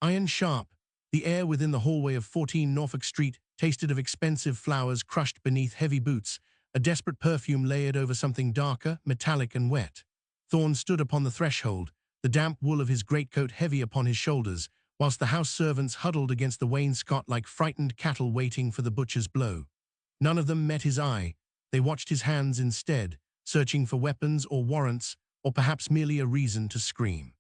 iron sharp. The air within the hallway of 14 Norfolk Street tasted of expensive flowers crushed beneath heavy boots, a desperate perfume layered over something darker, metallic and wet. Thorne stood upon the threshold, the damp wool of his greatcoat heavy upon his shoulders, whilst the house servants huddled against the wainscot like frightened cattle waiting for the butcher's blow. None of them met his eye. They watched his hands instead, searching for weapons or warrants, or perhaps merely a reason to scream.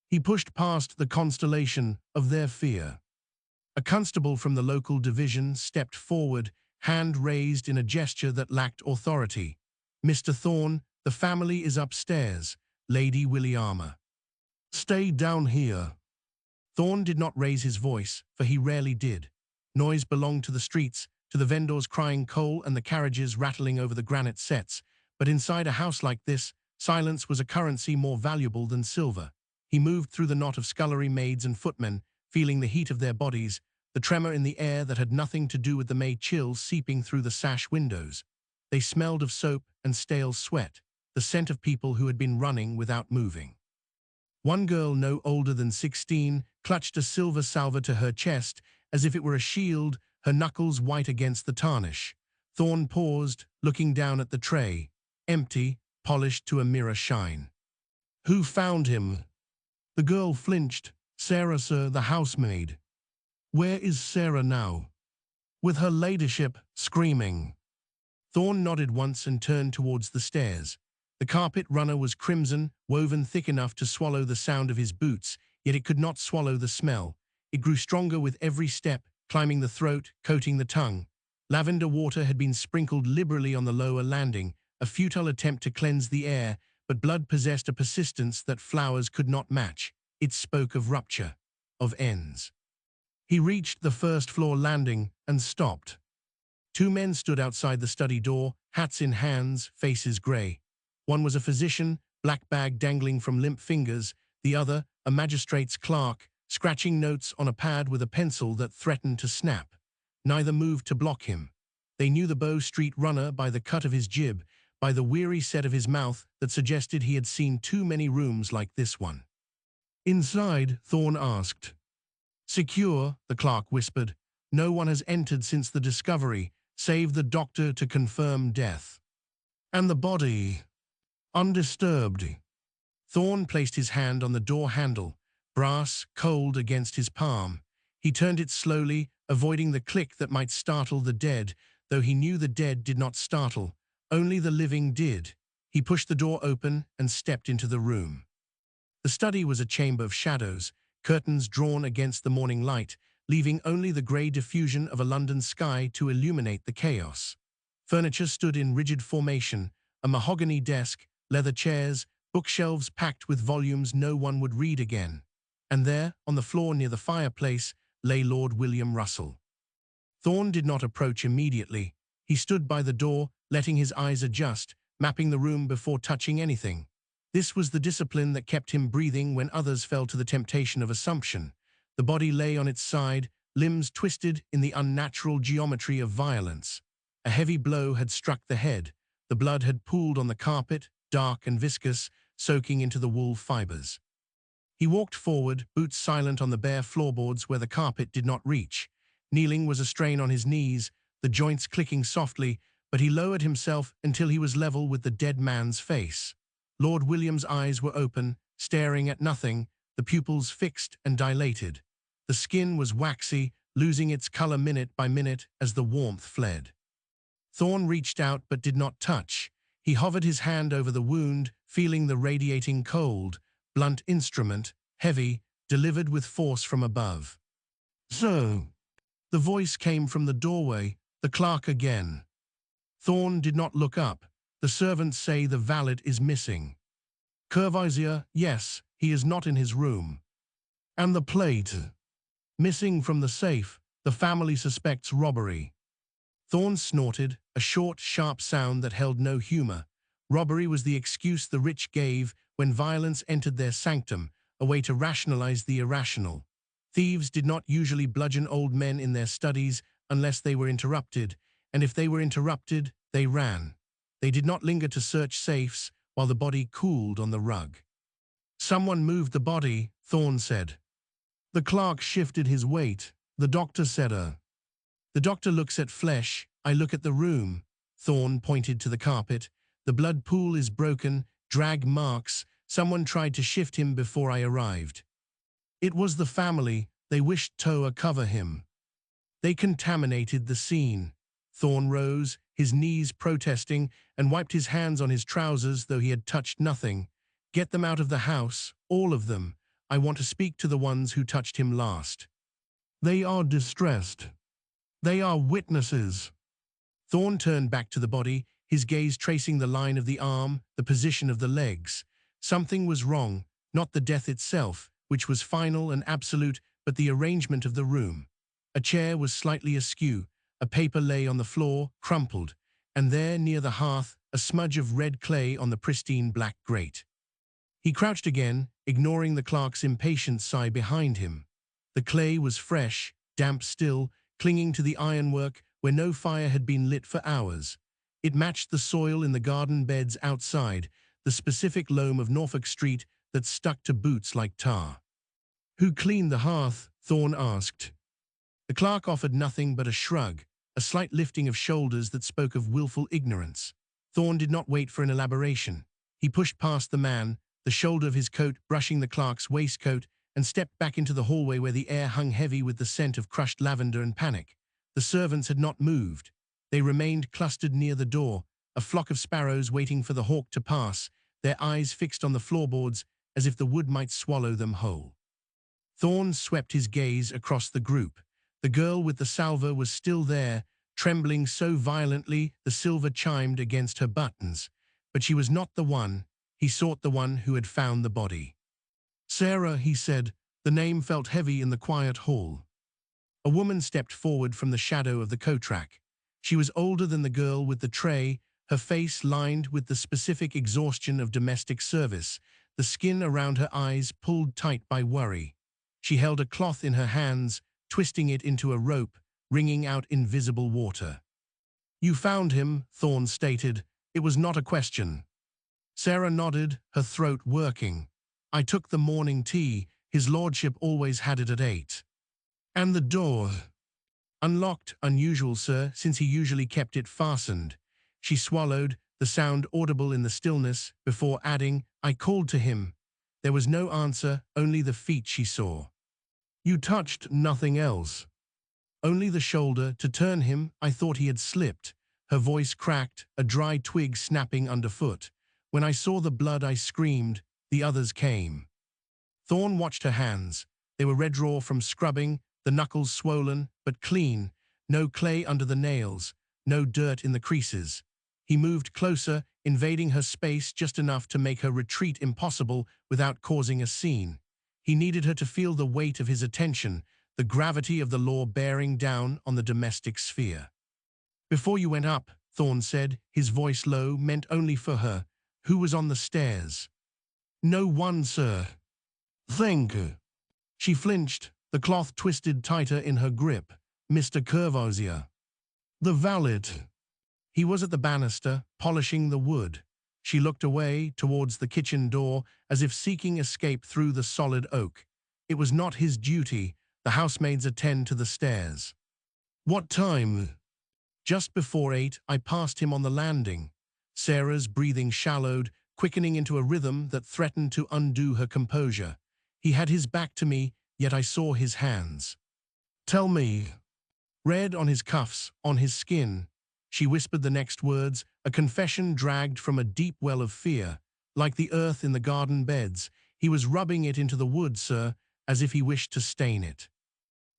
He pushed past the constellation of their fear. A constable from the local division stepped forward, hand raised in a gesture that lacked authority. "Mr. Thorne, the family is upstairs, Lady Williama. Stay down here." Thorne did not raise his voice, for he rarely did. Noise belonged to the streets, to the vendors crying coal and the carriages rattling over the granite sets, but inside a house like this, silence was a currency more valuable than silver. He moved through the knot of scullery maids and footmen, feeling the heat of their bodies, the tremor in the air that had nothing to do with the May chills seeping through the sash windows. They smelled of soap and stale sweat, the scent of people who had been running without moving. One girl, no older than 16, clutched a silver salver to her chest as if it were a shield, her knuckles white against the tarnish. Thorne paused, looking down at the tray, empty, polished to a mirror shine. "Who found him?" The girl flinched. "Sarah, sir, the housemaid." "Where is Sarah now?" "With her ladyship, screaming." Thorne nodded once and turned towards the stairs. The carpet runner was crimson, woven thick enough to swallow the sound of his boots, yet it could not swallow the smell. It grew stronger with every step, climbing the throat, coating the tongue. Lavender water had been sprinkled liberally on the lower landing, a futile attempt to cleanse the air, but blood possessed a persistence that flowers could not match. It spoke of rupture, of ends. He reached the first-floor landing and stopped. Two men stood outside the study door, hats in hands, faces grey. One was a physician, black bag dangling from limp fingers, the other, a magistrate's clerk, scratching notes on a pad with a pencil that threatened to snap. Neither moved to block him. They knew the Bow Street runner by the cut of his jib, by the weary set of his mouth that suggested he had seen too many rooms like this one. "Inside?" Thorne asked. "Secure," the clerk whispered. "No one has entered since the discovery, save the doctor to confirm death. And the body? Undisturbed." Thorne placed his hand on the door handle, brass, cold against his palm. He turned it slowly, avoiding the click that might startle the dead, though he knew the dead did not startle. Only the living did. He pushed the door open and stepped into the room. The study was a chamber of shadows, curtains drawn against the morning light, leaving only the grey diffusion of a London sky to illuminate the chaos. Furniture stood in rigid formation, a mahogany desk, leather chairs, bookshelves packed with volumes no one would read again. And there, on the floor near the fireplace, lay Lord William Russell. Thorne did not approach immediately. He stood by the door, letting his eyes adjust, mapping the room before touching anything. This was the discipline that kept him breathing when others fell to the temptation of assumption. The body lay on its side, limbs twisted in the unnatural geometry of violence. A heavy blow had struck the head. The blood had pooled on the carpet, dark and viscous, soaking into the wool fibers. He walked forward, boots silent on the bare floorboards where the carpet did not reach. Kneeling was a strain on his knees, the joints clicking softly, but he lowered himself until he was level with the dead man's face. Lord William's eyes were open, staring at nothing, the pupils fixed and dilated. The skin was waxy, losing its color minute by minute as the warmth fled. Thorne reached out but did not touch. He hovered his hand over the wound, feeling the radiating cold, blunt instrument, heavy, delivered with force from above. "So?" The voice came from the doorway, the clerk again. Thorne did not look up. "The servants say the valet is missing." "Curvaisier, yes, he is not in his room." "And the plate?" "Missing from the safe. The family suspects robbery." Thorne snorted, a short, sharp sound that held no humor. Robbery was the excuse the rich gave when violence entered their sanctum, a way to rationalize the irrational. Thieves did not usually bludgeon old men in their studies unless they were interrupted, and if they were interrupted, they ran. They did not linger to search safes while the body cooled on the rug. "Someone moved the body," Thorne said. The clerk shifted his weight. The doctor said, The doctor looks at flesh, I look at the room. Thorne pointed to the carpet. The blood pool is broken, drag marks. Someone tried to shift him before I arrived. It was the family. They wished to cover him. They contaminated the scene. Thorne rose, his knees protesting, and wiped his hands on his trousers, though he had touched nothing. Get them out of the house, all of them. I want to speak to the ones who touched him last. They are distressed. They are witnesses. Thorne turned back to the body, his gaze tracing the line of the arm, the position of the legs. Something was wrong, not the death itself, which was final and absolute, but the arrangement of the room. A chair was slightly askew, a paper lay on the floor, crumpled, and there, near the hearth, a smudge of red clay on the pristine black grate. He crouched again, ignoring the clerk's impatient sigh behind him. The clay was fresh, damp still, clinging to the ironwork where no fire had been lit for hours. It matched the soil in the garden beds outside, the specific loam of Norfolk Street that stuck to boots like tar. Who cleaned the hearth? Thorne asked. The clerk offered nothing but a shrug, a slight lifting of shoulders that spoke of willful ignorance. Thorne did not wait for an elaboration. He pushed past the man, the shoulder of his coat brushing the clerk's waistcoat, and stepped back into the hallway where the air hung heavy with the scent of crushed lavender and panic. The servants had not moved. They remained clustered near the door, a flock of sparrows waiting for the hawk to pass, their eyes fixed on the floorboards as if the wood might swallow them whole. Thorne swept his gaze across the group. The girl with the salver was still there, trembling so violently the silver chimed against her buttons. But she was not the one. He sought the one who had found the body. Sarah, he said. The name felt heavy in the quiet hall. A woman stepped forward from the shadow of the coat rack. She was older than the girl with the tray, her face lined with the specific exhaustion of domestic service, the skin around her eyes pulled tight by worry. She held a cloth in her hands, twisting it into a rope, wringing out invisible water. You found him, Thorne stated. It was not a question. Sarah nodded, her throat working. I took the morning tea. His lordship always had it at 8. And the door? Unlocked, unusual, sir, since he usually kept it fastened. She swallowed, the sound audible in the stillness, before adding, I called to him. There was no answer, only the feet she saw. You touched nothing else. Only the shoulder, to turn him. I thought he had slipped. Her voice cracked, a dry twig snapping underfoot. When I saw the blood, I screamed. The others came. Thorne watched her hands. They were red raw from scrubbing, the knuckles swollen, but clean. No clay under the nails, no dirt in the creases. He moved closer, invading her space just enough to make her retreat impossible without causing a scene. He needed her to feel the weight of his attention, the gravity of the law bearing down on the domestic sphere. Before you went up, Thorne said, his voice low, meant only for her. Who was on the stairs? No one, sir. Think. She flinched, the cloth twisted tighter in her grip. Mr. Courvoisier. The valet. He was at the banister, polishing the wood. She looked away, towards the kitchen door, as if seeking escape through the solid oak. It was not his duty. The housemaids attend to the stairs. What time? Just before 8, I passed him on the landing. Sarah's breathing shallowed, quickening into a rhythm that threatened to undo her composure. He had his back to me, yet I saw his hands. Tell me. Red on his cuffs, on his skin. She whispered the next words, a confession dragged from a deep well of fear. Like the earth in the garden beds, he was rubbing it into the wood, sir, as if he wished to stain it.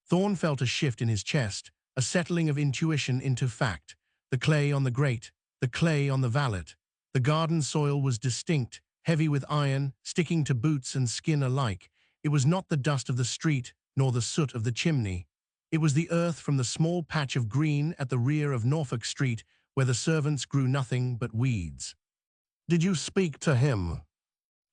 Thorne felt a shift in his chest, a settling of intuition into fact. The clay on the grate, the clay on the valet. The garden soil was distinct, heavy with iron, sticking to boots and skin alike. It was not the dust of the street, nor the soot of the chimney. It was the earth from the small patch of green at the rear of Norfolk Street, where the servants grew nothing but weeds. Did you speak to him?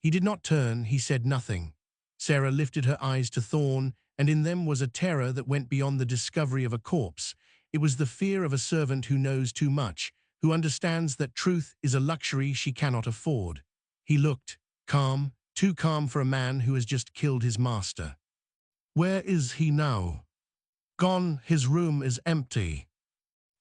He did not turn, he said nothing. Sarah lifted her eyes to Thorne, and in them was a terror that went beyond the discovery of a corpse. It was the fear of a servant who knows too much, who understands that truth is a luxury she cannot afford. He looked, calm, too calm for a man who has just killed his master. Where is he now? Gone, his room is empty.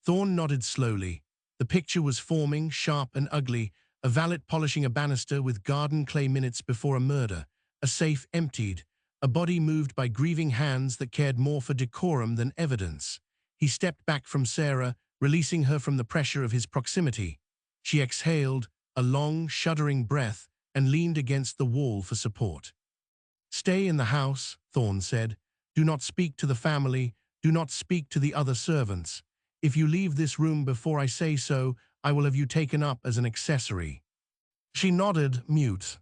Thorne nodded slowly. The picture was forming, sharp and ugly, a valet polishing a banister with garden clay minutes before a murder, a safe emptied, a body moved by grieving hands that cared more for decorum than evidence. He stepped back from Sarah, releasing her from the pressure of his proximity. She exhaled, a long, shuddering breath, and leaned against the wall for support. "Stay in the house," Thorne said. "Do not speak to the family, do not speak to the other servants. If you leave this room before I say so, I will have you taken up as an accessory." She nodded, mute.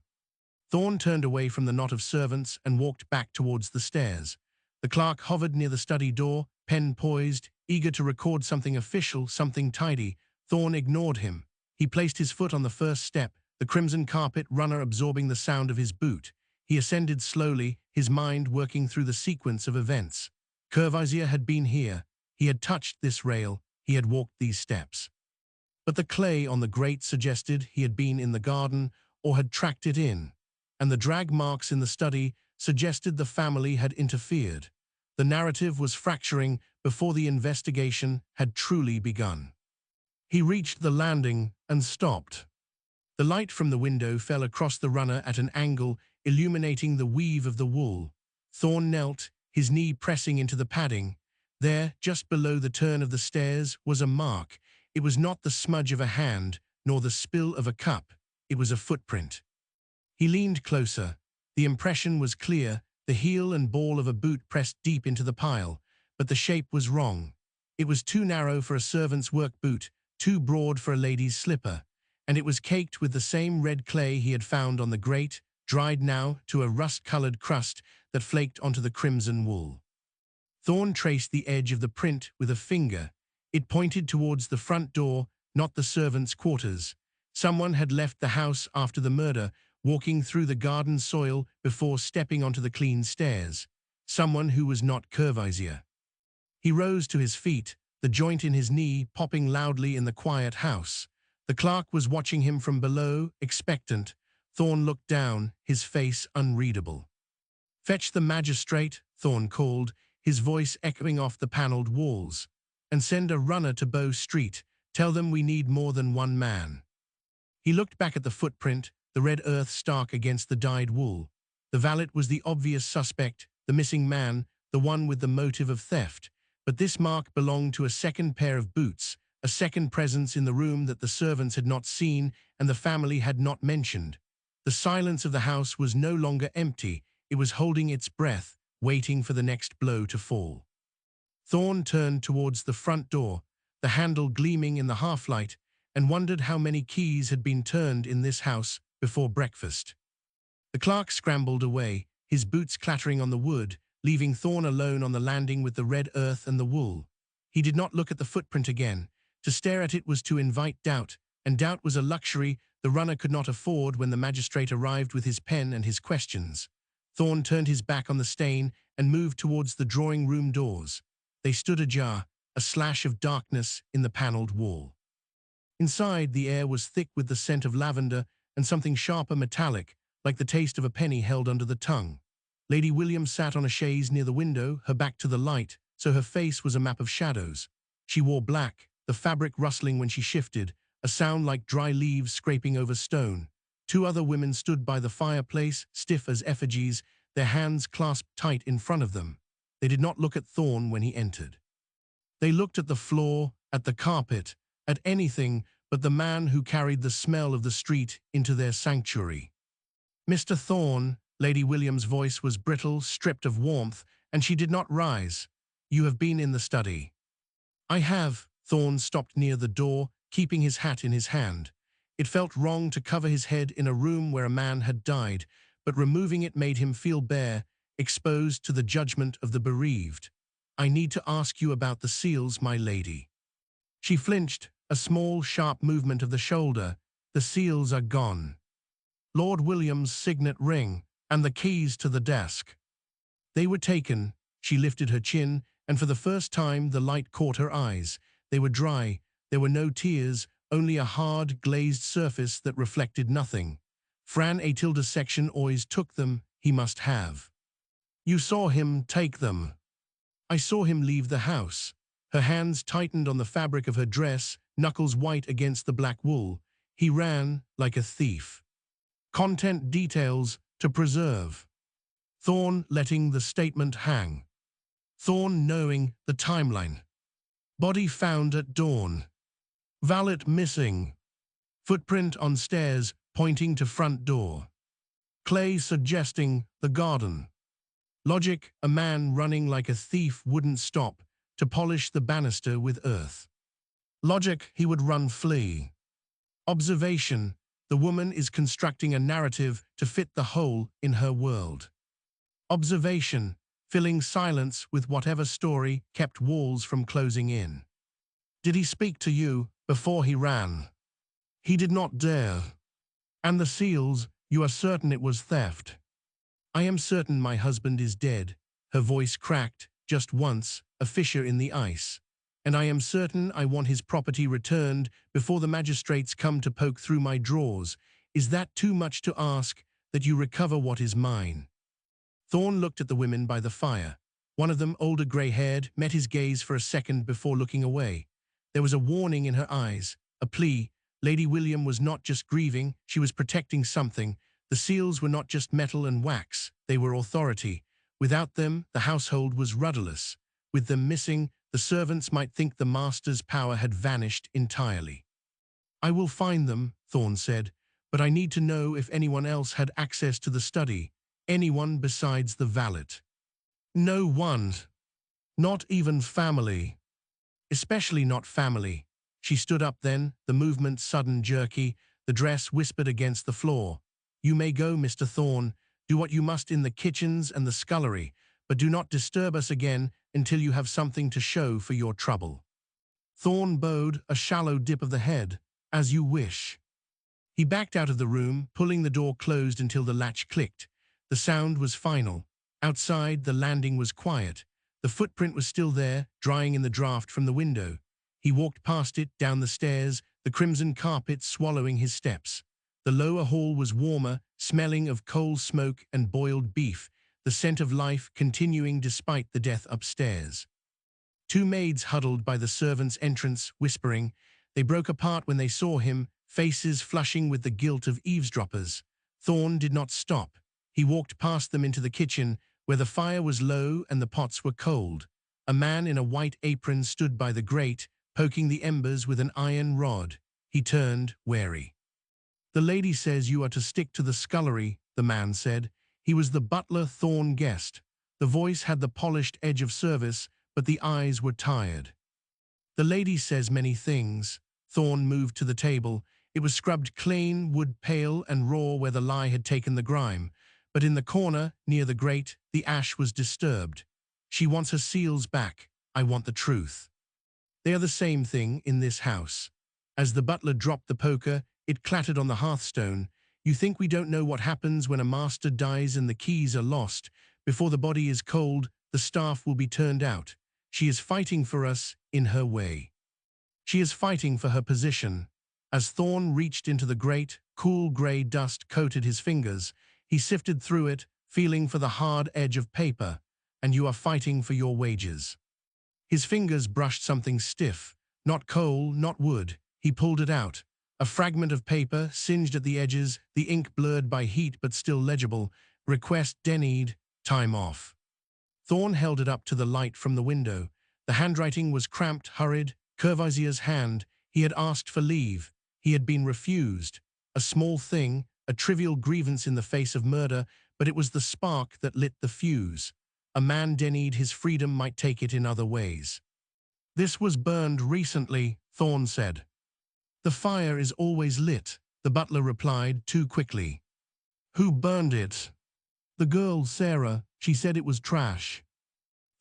Thorne turned away from the knot of servants and walked back towards the stairs. The clerk hovered near the study door, pen poised, eager to record something official, something tidy. Thorne ignored him. He placed his foot on the first step, the crimson carpet runner absorbing the sound of his boot. He ascended slowly, his mind working through the sequence of events. Courvoisier had been here. He had touched this rail. He had walked these steps. But the clay on the grate suggested he had been in the garden or had tracked it in, and the drag marks in the study suggested the family had interfered. The narrative was fracturing before the investigation had truly begun. He reached the landing and stopped. The light from the window fell across the runner at an angle, illuminating the weave of the wool. Thorne knelt, his knee pressing into the padding. There, just below the turn of the stairs, was a mark. It was not the smudge of a hand, nor the spill of a cup. It was a footprint. He leaned closer. The impression was clear, the heel and ball of a boot pressed deep into the pile, but the shape was wrong. It was too narrow for a servant's work boot, too broad for a lady's slipper, and it was caked with the same red clay he had found on the grate, dried now to a rust-colored crust that flaked onto the crimson wool. Thorne traced the edge of the print with a finger. It pointed towards the front door, not the servants' quarters. Someone had left the house after the murder, walking through the garden soil before stepping onto the clean stairs. Someone who was not Courvoisier. He rose to his feet, the joint in his knee popping loudly in the quiet house. The clerk was watching him from below, expectant. Thorne looked down, his face unreadable. "Fetch the magistrate," Thorne called, his voice echoing off the paneled walls. "And send a runner to Bow Street. Tell them we need more than one man." He looked back at the footprint, the red earth stark against the dyed wool. The valet was the obvious suspect, the missing man, the one with the motive of theft. But this mark belonged to a second pair of boots, a second presence in the room that the servants had not seen and the family had not mentioned. The silence of the house was no longer empty. It was holding its breath, waiting for the next blow to fall. Thorne turned towards the front door, the handle gleaming in the half-light, and wondered how many keys had been turned in this house before breakfast. The clerk scrambled away, his boots clattering on the wood, leaving Thorne alone on the landing with the red earth and the wool. He did not look at the footprint again. To stare at it was to invite doubt, and doubt was a luxury the runner could not afford when the magistrate arrived with his pen and his questions. Thorne turned his back on the stain and moved towards the drawing-room doors. They stood ajar, a slash of darkness in the paneled wall. Inside, the air was thick with the scent of lavender and something sharper metallic, like the taste of a penny held under the tongue. Lady Williams sat on a chaise near the window, her back to the light, so her face was a map of shadows. She wore black, the fabric rustling when she shifted, a sound like dry leaves scraping over stone. Two other women stood by the fireplace, stiff as effigies, their hands clasped tight in front of them. They did not look at Thorne when he entered. They looked at the floor, at the carpet, at anything but the man who carried the smell of the street into their sanctuary. "Mr. Thorne," Lady Williams' voice was brittle, stripped of warmth, and she did not rise. "You have been in the study." "I have." Thorne stopped near the door, keeping his hat in his hand. It felt wrong to cover his head in a room where a man had died, but removing it made him feel bare, exposed to the judgment of the bereaved. "I need to ask you about the seals, my lady." She flinched, a small, sharp movement of the shoulder. "The seals are gone. Lord William's signet ring, and the keys to the desk. They were taken." She lifted her chin, and for the first time the light caught her eyes. They were dry. There were no tears, only a hard, glazed surface that reflected nothing. Fran Atilda's section always took them. He must have. You saw him take them. I saw him leave the house. Her hands tightened on the fabric of her dress, knuckles white against the black wool. He ran like a thief. Content details to preserve. Thorne letting the statement hang. Thorne knowing the timeline. Body found at dawn. Valet missing. Footprint on stairs pointing to front door. Clay suggesting the garden. Logic, a man running like a thief wouldn't stop to polish the banister with earth. Logic, he would run flee. Observation, the woman is constructing a narrative to fit the hole in her world. Observation, filling silence with whatever story kept walls from closing in. Did he speak to you before he ran? He did not dare. And the seals, you are certain it was theft? I am certain my husband is dead. Her voice cracked, just once, a fissure in the ice. And I am certain I want his property returned before the magistrates come to poke through my drawers. Is that too much to ask, that you recover what is mine? Thorne looked at the women by the fire. One of them, older grey-haired, met his gaze for a second before looking away. There was a warning in her eyes, a plea. Lady William was not just grieving, she was protecting something. The seals were not just metal and wax, they were authority. Without them, the household was rudderless. With them missing, the servants might think the master's power had vanished entirely. I will find them, Thorne said, but I need to know if anyone else had access to the study. Anyone besides the valet. No one. Not even family. Especially not family. She stood up then, the movement sudden, jerky, the dress whispered against the floor. You may go, Mr. Thorne. Do what you must in the kitchens and the scullery, but do not disturb us again until you have something to show for your trouble. Thorne bowed, a shallow dip of the head. As you wish. He backed out of the room, pulling the door closed until the latch clicked. The sound was final. Outside, the landing was quiet. The footprint was still there, drying in the draft from the window. He walked past it, down the stairs, the crimson carpet swallowing his steps. The lower hall was warmer, smelling of coal smoke and boiled beef, the scent of life continuing despite the death upstairs. Two maids huddled by the servants' entrance, whispering. They broke apart when they saw him, faces flushing with the guilt of eavesdroppers. Thorne did not stop. He walked past them into the kitchen, where the fire was low and the pots were cold. A man in a white apron stood by the grate, poking the embers with an iron rod. He turned, wary. The lady says you are to stick to the scullery, the man said. He was the butler Thorne guessed. The voice had the polished edge of service, but the eyes were tired. The lady says many things. Thorne moved to the table. It was scrubbed clean, wood pale and raw where the lye had taken the grime. But in the corner, near the grate, the ash was disturbed. She wants her seals back. I want the truth. They are the same thing in this house. As the butler dropped the poker, it clattered on the hearthstone. You think we don't know what happens when a master dies and the keys are lost. Before the body is cold, the staff will be turned out. She is fighting for us in her way. She is fighting for her position. As Thorne reached into the grate, cool grey dust coated his fingers. He sifted through it, feeling for the hard edge of paper. And you are fighting for your wages. His fingers brushed something stiff. Not coal, not wood. He pulled it out. A fragment of paper, singed at the edges, the ink blurred by heat but still legible. Request denied, time off. Thorne held it up to the light from the window. The handwriting was cramped, hurried. Curvaizier's hand. He had asked for leave. He had been refused. A small thing, a trivial grievance in the face of murder, but it was the spark that lit the fuse. A man denied his freedom might take it in other ways. This was burned recently, Thorne said. The fire is always lit, the butler replied too quickly. Who burned it? The girl, Sarah. She said it was trash.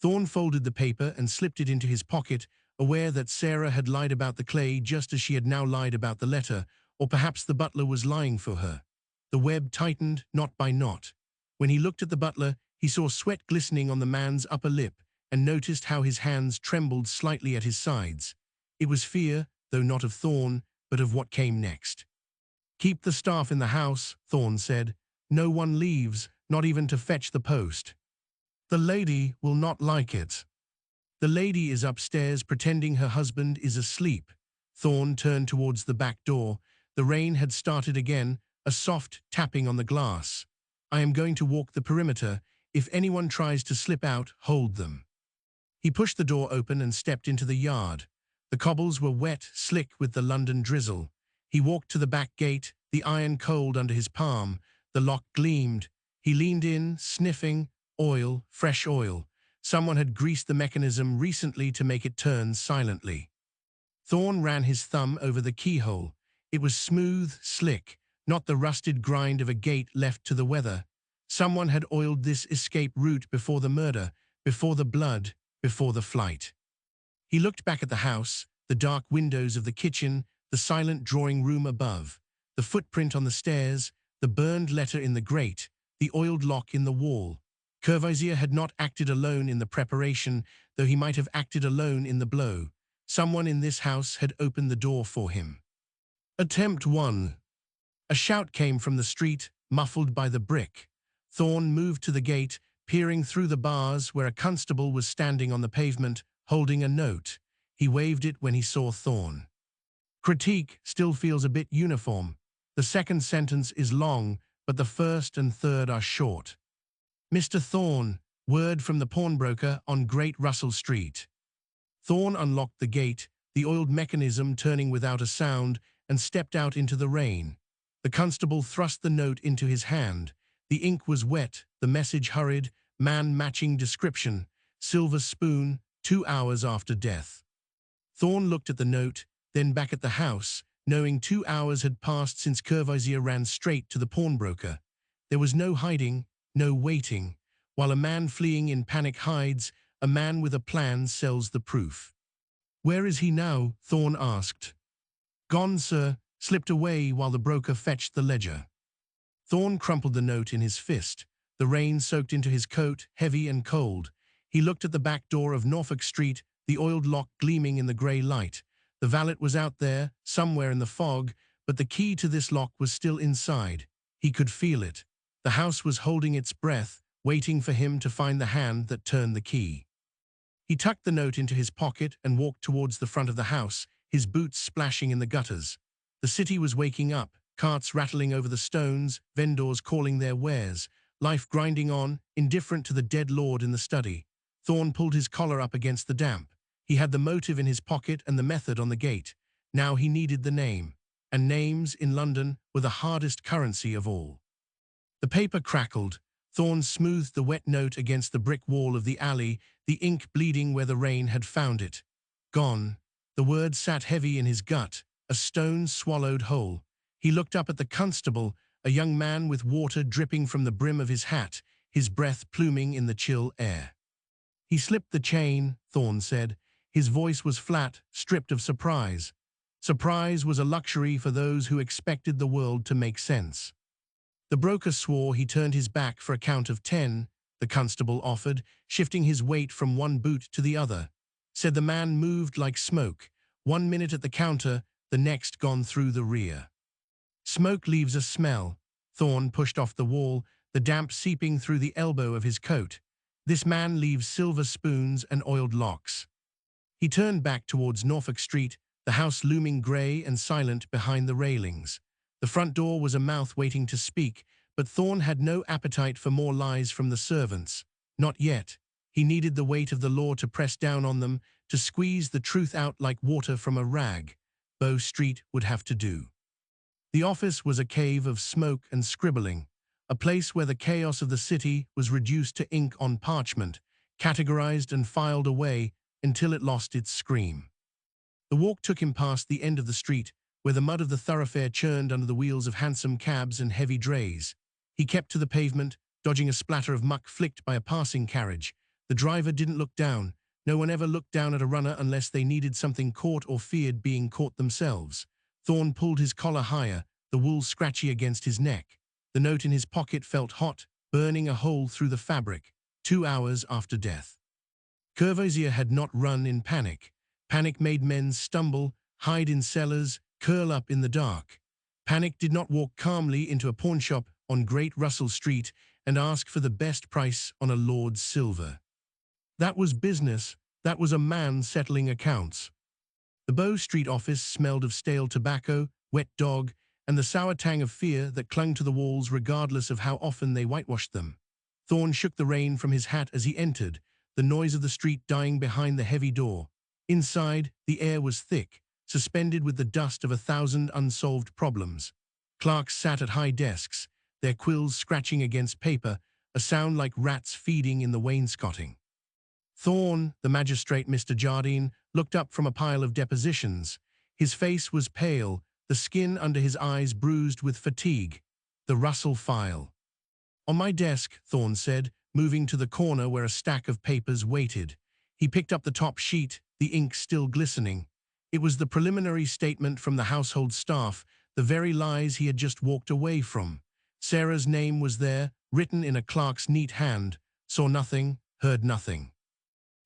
Thorne folded the paper and slipped it into his pocket, aware that Sarah had lied about the clay just as she had now lied about the letter, or perhaps the butler was lying for her. The web tightened, knot by knot. When he looked at the butler, he saw sweat glistening on the man's upper lip and noticed how his hands trembled slightly at his sides. It was fear, though not of Thorne, but of what came next. Keep the staff in the house, Thorne said. No one leaves, not even to fetch the post. The lady will not like it. The lady is upstairs pretending her husband is asleep. Thorne turned towards the back door. The rain had started again, a soft tapping on the glass. I am going to walk the perimeter. If anyone tries to slip out, hold them. He pushed the door open and stepped into the yard. The cobbles were wet, slick with the London drizzle. He walked to the back gate, the iron cold under his palm. The lock gleamed. He leaned in, sniffing. Oil, fresh oil. Someone had greased the mechanism recently to make it turn silently. Thorne ran his thumb over the keyhole. It was smooth, slick, not the rusted grind of a gate left to the weather. Someone had oiled this escape route before the murder, before the blood, before the flight. He looked back at the house, the dark windows of the kitchen, the silent drawing room above, the footprint on the stairs, the burned letter in the grate, the oiled lock in the wall. Courvoisier had not acted alone in the preparation, though he might have acted alone in the blow. Someone in this house had opened the door for him. Attempt 1. A shout came from the street, muffled by the brick. Thorne moved to the gate, peering through the bars where a constable was standing on the pavement, holding a note. He waved it when he saw Thorne. Critique still feels a bit uniform. The second sentence is long, but the first and third are short. Mr. Thorne, word from the pawnbroker on Great Russell Street. Thorne unlocked the gate, the oiled mechanism turning without a sound, and stepped out into the rain. The constable thrust the note into his hand. The ink was wet, the message hurried, man matching description, silver spoon, 2 hours after death. Thorne looked at the note, then back at the house, knowing 2 hours had passed since Courvoisier ran straight to the pawnbroker. There was no hiding, no waiting. While a man fleeing in panic hides, a man with a plan sells the proof. Where is he now? Thorne asked. Gone, sir, slipped away while the broker fetched the ledger. Thorne crumpled the note in his fist. The rain soaked into his coat, heavy and cold. He looked at the back door of Norfolk Street, the oiled lock gleaming in the grey light. The valet was out there, somewhere in the fog, but the key to this lock was still inside. He could feel it. The house was holding its breath, waiting for him to find the hand that turned the key. He tucked the note into his pocket and walked towards the front of the house, his boots splashing in the gutters. The city was waking up, carts rattling over the stones, vendors calling their wares, life grinding on, indifferent to the dead lord in the study. Thorne pulled his collar up against the damp. He had the motive in his pocket and the method on the gate. Now he needed the name. And names in London were the hardest currency of all. The paper crackled. Thorne smoothed the wet note against the brick wall of the alley, the ink bleeding where the rain had found it. Gone. The word sat heavy in his gut, a stone swallowed whole. He looked up at the constable, a young man with water dripping from the brim of his hat, his breath pluming in the chill air. He slipped the chain, Thorne said. His voice was flat, stripped of surprise. Surprise was a luxury for those who expected the world to make sense. The broker swore he turned his back for a count of 10, the constable offered, shifting his weight from one boot to the other. Said the man moved like smoke, 1 minute at the counter, the next gone through the rear. Smoke leaves a smell. Thorne pushed off the wall, the damp seeping through the elbow of his coat. This man leaves silver spoons and oiled locks. He turned back towards Norfolk Street, the house looming grey and silent behind the railings. The front door was a mouth waiting to speak, but Thorne had no appetite for more lies from the servants. Not yet. He needed the weight of the law to press down on them, to squeeze the truth out like water from a rag. Bow Street would have to do. The office was a cave of smoke and scribbling, a place where the chaos of the city was reduced to ink on parchment, categorized and filed away until it lost its scream. The walk took him past the end of the street, where the mud of the thoroughfare churned under the wheels of hansom cabs and heavy drays. He kept to the pavement, dodging a splatter of muck flicked by a passing carriage. The driver didn't look down. No one ever looked down at a runner unless they needed something caught or feared being caught themselves. Thorne pulled his collar higher, the wool scratchy against his neck. The note in his pocket felt hot, burning a hole through the fabric. 2 hours after death. Courvoisier had not run in panic. Panic made men stumble, hide in cellars, curl up in the dark. Panic did not walk calmly into a pawnshop on Great Russell Street and ask for the best price on a lord's silver. That was business. That was a man settling accounts. The Bow Street office smelled of stale tobacco, wet dog, and the sour tang of fear that clung to the walls regardless of how often they whitewashed them. Thorne shook the rain from his hat as he entered, the noise of the street dying behind the heavy door. Inside, the air was thick, suspended with the dust of 1,000 unsolved problems. Clerks sat at high desks, their quills scratching against paper, a sound like rats feeding in the wainscoting. Thorne, the magistrate Mr. Jardine, looked up from a pile of depositions. His face was pale, the skin under his eyes bruised with fatigue. The Russell file. On my desk, Thorne said, moving to the corner where a stack of papers waited. He picked up the top sheet, the ink still glistening. It was the preliminary statement from the household staff, the very lies he had just walked away from. Sarah's name was there, written in a clerk's neat hand. Saw nothing, heard nothing.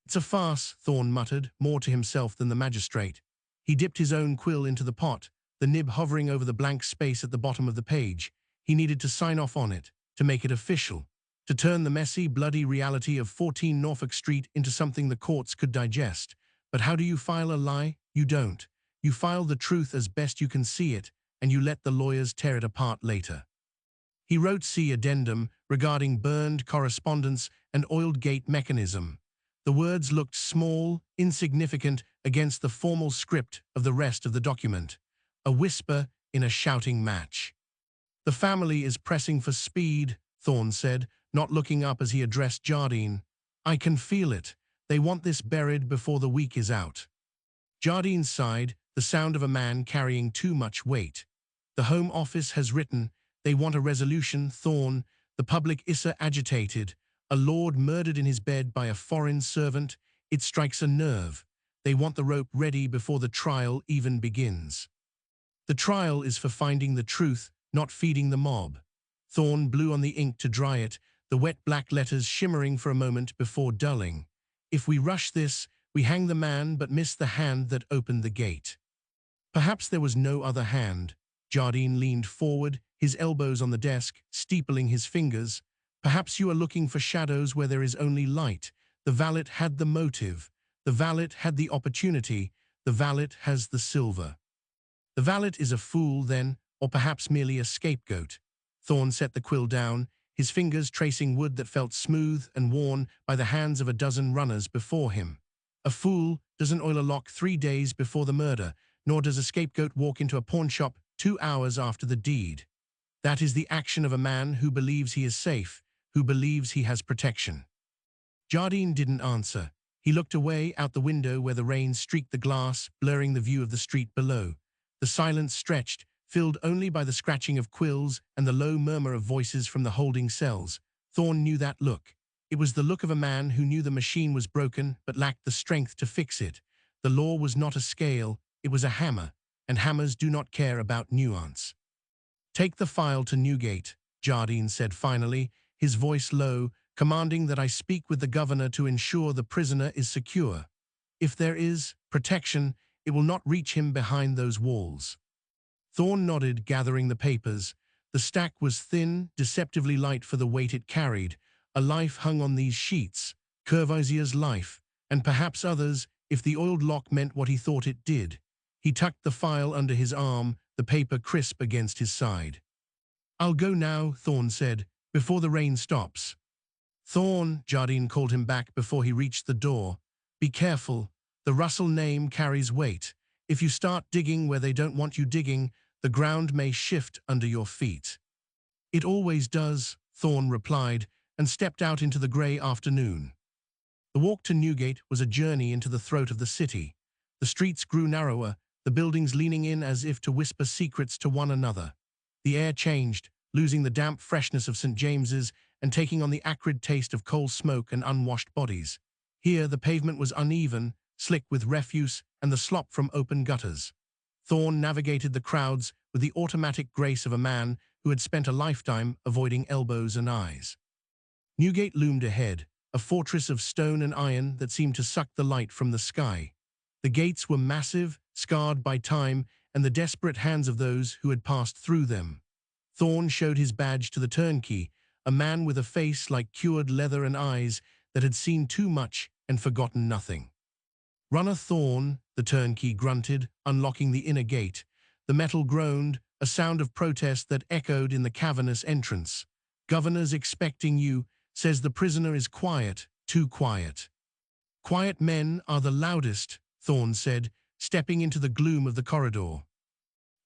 It's a farce, Thorne muttered, more to himself than the magistrate. He dipped his own quill into the pot, the nib hovering over the blank space at the bottom of the page. He needed to sign off on it, to make it official, to turn the messy, bloody reality of 14 Norfolk Street into something the courts could digest. But how do you file a lie? You don't. You file the truth as best you can see it, and you let the lawyers tear it apart later. He wrote C. addendum regarding burned correspondence and oiled gate mechanism. The words looked small, insignificant against the formal script of the rest of the document, a whisper in a shouting match. The family is pressing for speed, Thorne said, not looking up as he addressed Jardine. I can feel it. They want this buried before the week is out. Jardine sighed, the sound of a man carrying too much weight. The Home Office has written, they want a resolution, Thorne. The public is agitated. A lord murdered in his bed by a foreign servant. It strikes a nerve. They want the rope ready before the trial even begins. The trial is for finding the truth, not feeding the mob. Thorne blew on the ink to dry it, the wet black letters shimmering for a moment before dulling. If we rush this, we hang the man but miss the hand that opened the gate. Perhaps there was no other hand. Jardine leaned forward, his elbows on the desk, steepling his fingers. Perhaps you are looking for shadows where there is only light. The valet had the motive. The valet had the opportunity. The valet has the silver. The valet is a fool, then, or perhaps merely a scapegoat. Thorne set the quill down, his fingers tracing wood that felt smooth and worn by the hands of a dozen runners before him. A fool doesn't oil a lock 3 days before the murder, nor does a scapegoat walk into a pawnshop 2 hours after the deed. That is the action of a man who believes he is safe, who believes he has protection. Jardine didn't answer. He looked away out the window where the rain streaked the glass, blurring the view of the street below. The silence stretched, filled only by the scratching of quills and the low murmur of voices from the holding cells. Thorne knew that look. It was the look of a man who knew the machine was broken but lacked the strength to fix it. The law was not a scale, it was a hammer, and hammers do not care about nuance. Take the file to Newgate, Jardine said finally, his voice low, commanding that I speak with the governor to ensure the prisoner is secure. If there is protection, it will not reach him behind those walls. Thorne nodded, gathering the papers. The stack was thin, deceptively light for the weight it carried. A life hung on these sheets, Curvaisier's life, and perhaps others, if the oiled lock meant what he thought it did. He tucked the file under his arm, the paper crisp against his side. I'll go now, Thorne said, before the rain stops. Thorne, Jardine called him back before he reached the door. Be careful. The Russell name carries weight. If you start digging where they don't want you digging, the ground may shift under your feet. It always does, Thorne replied, and stepped out into the grey afternoon. The walk to Newgate was a journey into the throat of the city. The streets grew narrower, the buildings leaning in as if to whisper secrets to one another. The air changed, losing the damp freshness of St. James's and taking on the acrid taste of coal smoke and unwashed bodies. Here the pavement was uneven, slick with refuse and the slop from open gutters. Thorne navigated the crowds with the automatic grace of a man who had spent a lifetime avoiding elbows and eyes. Newgate loomed ahead, a fortress of stone and iron that seemed to suck the light from the sky. The gates were massive, scarred by time and the desperate hands of those who had passed through them. Thorne showed his badge to the turnkey, a man with a face like cured leather and eyes that had seen too much and forgotten nothing. "Runner Thorne," the turnkey grunted, unlocking the inner gate. The metal groaned, a sound of protest that echoed in the cavernous entrance. "Governor's expecting you, says the prisoner is quiet, too quiet." "Quiet men are the loudest," Thorne said, stepping into the gloom of the corridor.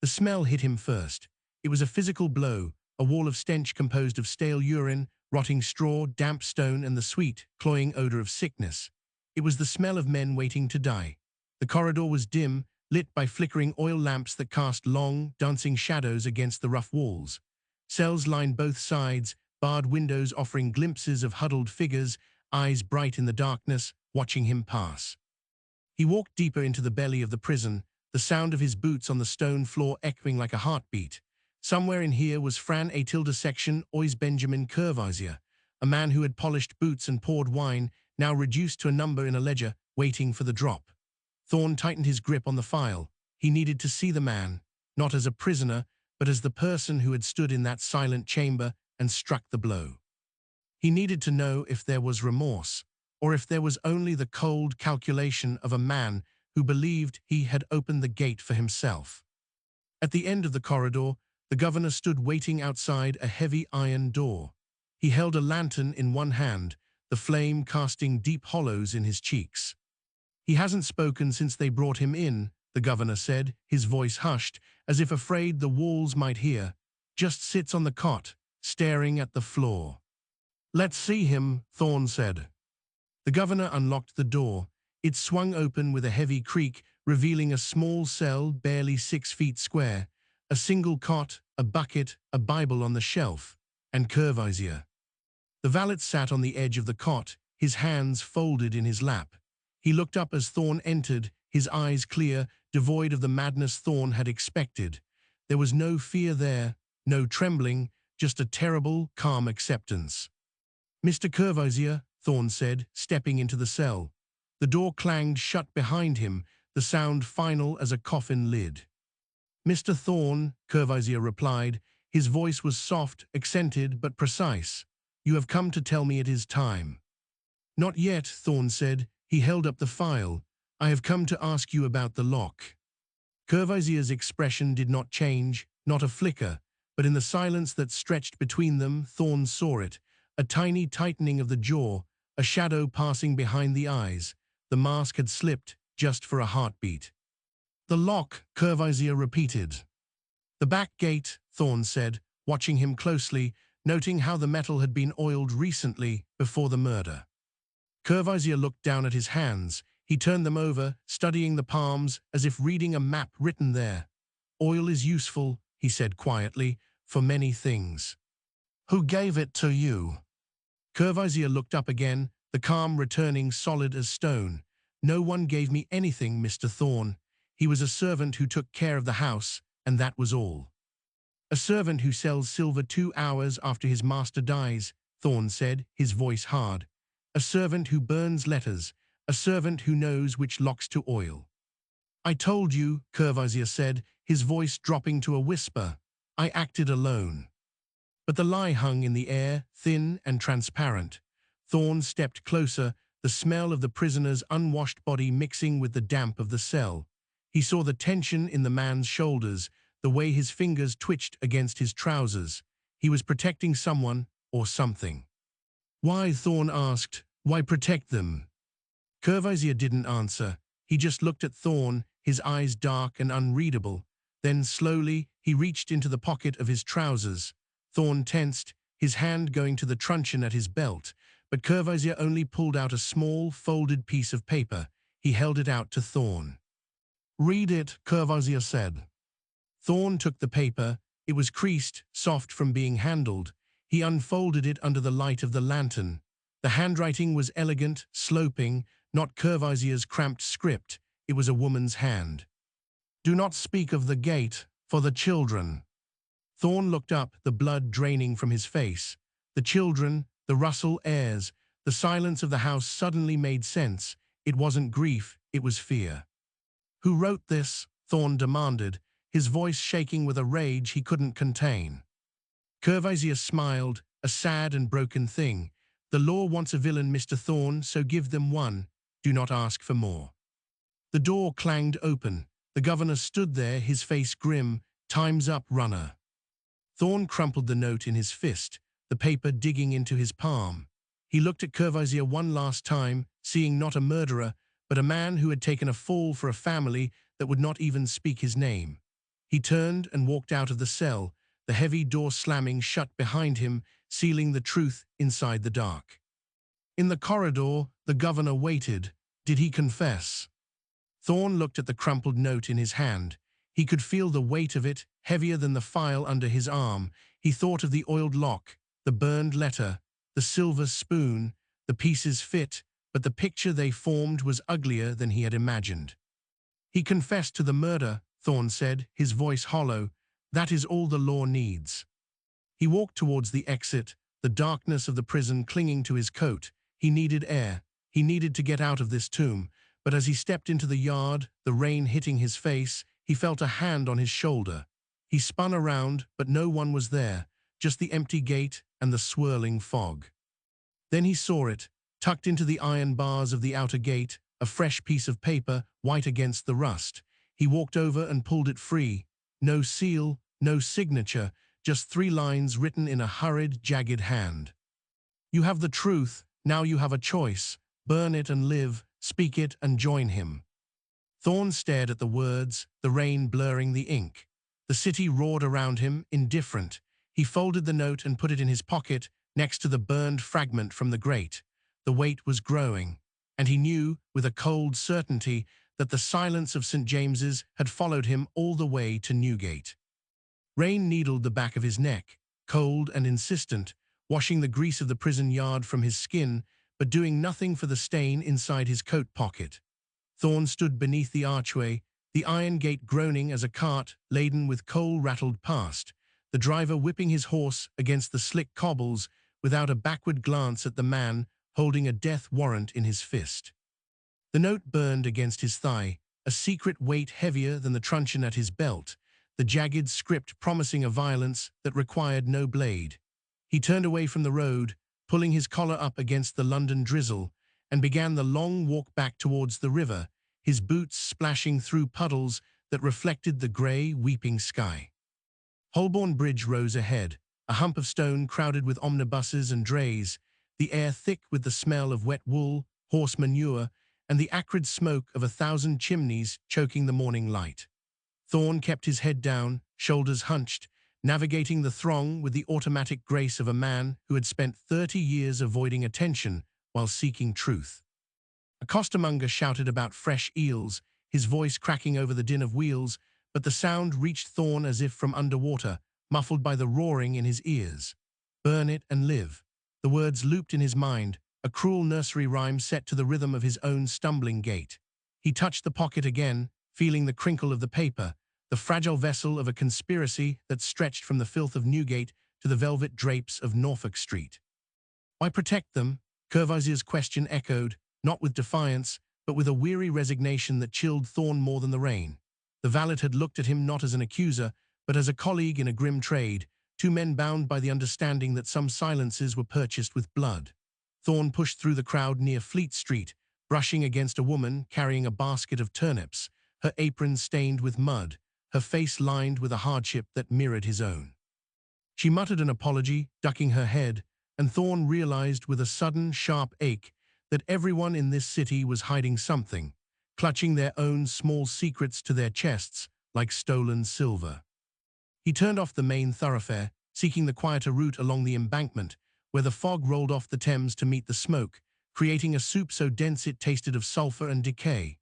The smell hit him first. It was a physical blow, a wall of stench composed of stale urine, rotting straw, damp stone, and the sweet, cloying odor of sickness. It was the smell of men waiting to die. The corridor was dim, lit by flickering oil lamps that cast long, dancing shadows against the rough walls. Cells lined both sides, barred windows offering glimpses of huddled figures, eyes bright in the darkness, watching him pass. He walked deeper into the belly of the prison, the sound of his boots on the stone floor echoing like a heartbeat. Somewhere in here was Fran A. tilde section Ois Benjamin Curvazier, a man who had polished boots and poured wine, now reduced to a number in a ledger, waiting for the drop. Thorne tightened his grip on the file. He needed to see the man, not as a prisoner, but as the person who had stood in that silent chamber and struck the blow. He needed to know if there was remorse, or if there was only the cold calculation of a man who believed he had opened the gate for himself. At the end of the corridor, the governor stood waiting outside a heavy iron door. He held a lantern in one hand, the flame casting deep hollows in his cheeks. "He hasn't spoken since they brought him in," the governor said, his voice hushed, as if afraid the walls might hear. "Just sits on the cot, staring at the floor." "Let's see him," Thorne said. The governor unlocked the door. It swung open with a heavy creak, revealing a small cell barely 6 feet square, a single cot, a bucket, a Bible on the shelf, and Curvazier. The valet sat on the edge of the cot, his hands folded in his lap. He looked up as Thorne entered, his eyes clear, devoid of the madness Thorne had expected. There was no fear there, no trembling, just a terrible, calm acceptance. "Mr. Curvazier," Thorne said, stepping into the cell. The door clanged shut behind him, the sound final as a coffin lid. "Mr. Thorne," Curvazier replied. His voice was soft, accented, but precise. "You have come to tell me it is time." "Not yet," Thorne said. He held up the file. "I have come to ask you about the lock." Curvazier's expression did not change, not a flicker, but in the silence that stretched between them, Thorne saw it, a tiny tightening of the jaw, a shadow passing behind the eyes. The mask had slipped, just for a heartbeat. "The lock," Curvazier repeated. "The back gate," Thorne said, watching him closely, noting how the metal had been oiled recently, before the murder. Curvazier looked down at his hands. He turned them over, studying the palms, as if reading a map written there. "Oil is useful," he said quietly, "for many things." "Who gave it to you?" Curvazier looked up again, the calm returning solid as stone. "No one gave me anything, Mr. Thorne. He was a servant who took care of the house, and that was all." "A servant who sells silver 2 hours after his master dies," Thorne said, his voice hard. "A servant who burns letters, a servant who knows which locks to oil." "I told you," Curvazier said, his voice dropping to a whisper. "I acted alone." But the lie hung in the air, thin and transparent. Thorne stepped closer, the smell of the prisoner's unwashed body mixing with the damp of the cell. He saw the tension in the man's shoulders, the way his fingers twitched against his trousers. He was protecting someone or something. "Why?" Thorne asked. "Why protect them?" Curvazier didn't answer. He just looked at Thorne, his eyes dark and unreadable. Then slowly, he reached into the pocket of his trousers. Thorne tensed, his hand going to the truncheon at his belt, but Curvazier only pulled out a small, folded piece of paper. He held it out to Thorne. "Read it," Curvazier said. Thorne took the paper. It was creased, soft from being handled. He unfolded it under the light of the lantern. The handwriting was elegant, sloping, not Curvazier's cramped script. It was a woman's hand. "Do not speak of the gate, for the children." Thorne looked up, the blood draining from his face. The children, the Russell heirs, the silence of the house suddenly made sense. It wasn't grief, it was fear. "Who wrote this?" Thorne demanded, his voice shaking with a rage he couldn't contain. Curvazier smiled, a sad and broken thing. The law wants a villain, Mr. Thorne, so give them one. Do not ask for more. The door clanged open. The governor stood there, his face grim. Time's up, runner. Thorne crumpled the note in his fist, the paper digging into his palm. He looked at Courvoisier one last time, seeing not a murderer, but a man who had taken a fall for a family that would not even speak his name. He turned and walked out of the cell, the heavy door slamming shut behind him, sealing the truth inside the dark. In the corridor, the governor waited. Did he confess? Thorne looked at the crumpled note in his hand. He could feel the weight of it, heavier than the file under his arm. He thought of the oiled lock, the burned letter, the silver spoon. The pieces fit, but the picture they formed was uglier than he had imagined. He confessed to the murder, Thorne said, his voice hollow. That is all the law needs. He walked towards the exit, the darkness of the prison clinging to his coat. He needed air. He needed to get out of this tomb. But as he stepped into the yard, the rain hitting his face, he felt a hand on his shoulder. He spun around, but no one was there, just the empty gate and the swirling fog. Then he saw it, tucked into the iron bars of the outer gate, a fresh piece of paper, white against the rust. He walked over and pulled it free. No seal, no signature, just 3 lines written in a hurried, jagged hand. You have the truth, now you have a choice. Burn it and live, speak it and join him. Thorne stared at the words, the rain blurring the ink. The city roared around him, indifferent. He folded the note and put it in his pocket, next to the burned fragment from the grate. The weight was growing, and he knew, with a cold certainty, that the silence of St. James's had followed him all the way to Newgate. Rain needled the back of his neck, cold and insistent, washing the grease of the prison yard from his skin, but doing nothing for the stain inside his coat pocket. Thorne stood beneath the archway, the iron gate groaning as a cart laden with coal rattled past, the driver whipping his horse against the slick cobbles without a backward glance at the man holding a death warrant in his fist. The note burned against his thigh, a secret weight heavier than the truncheon at his belt, the jagged script promising a violence that required no blade. He turned away from the road, pulling his collar up against the London drizzle, and began the long walk back towards the river, his boots splashing through puddles that reflected the grey, weeping sky. Holborn Bridge rose ahead, a hump of stone crowded with omnibuses and drays, the air thick with the smell of wet wool, horse manure, and the acrid smoke of 1,000 chimneys choking the morning light. Thorne kept his head down, shoulders hunched, navigating the throng with the automatic grace of a man who had spent 30 years avoiding attention while seeking truth. A costermonger shouted about fresh eels, his voice cracking over the din of wheels, but the sound reached Thorne as if from underwater, muffled by the roaring in his ears. Burn it and live. The words looped in his mind, a cruel nursery rhyme set to the rhythm of his own stumbling gait. He touched the pocket again, feeling the crinkle of the paper, the fragile vessel of a conspiracy that stretched from the filth of Newgate to the velvet drapes of Norfolk Street. Why protect them? Courvoisier's question echoed, not with defiance, but with a weary resignation that chilled Thorne more than the rain. The valet had looked at him not as an accuser, but as a colleague in a grim trade, 2 men bound by the understanding that some silences were purchased with blood. Thorne pushed through the crowd near Fleet Street, brushing against a woman carrying a basket of turnips, her apron stained with mud, her face lined with a hardship that mirrored his own. She muttered an apology, ducking her head, and Thorne realized with a sudden, sharp ache that everyone in this city was hiding something, clutching their own small secrets to their chests like stolen silver. He turned off the main thoroughfare, seeking the quieter route along the embankment, where the fog rolled off the Thames to meet the smoke, creating a soup so dense it tasted of sulphur and decay.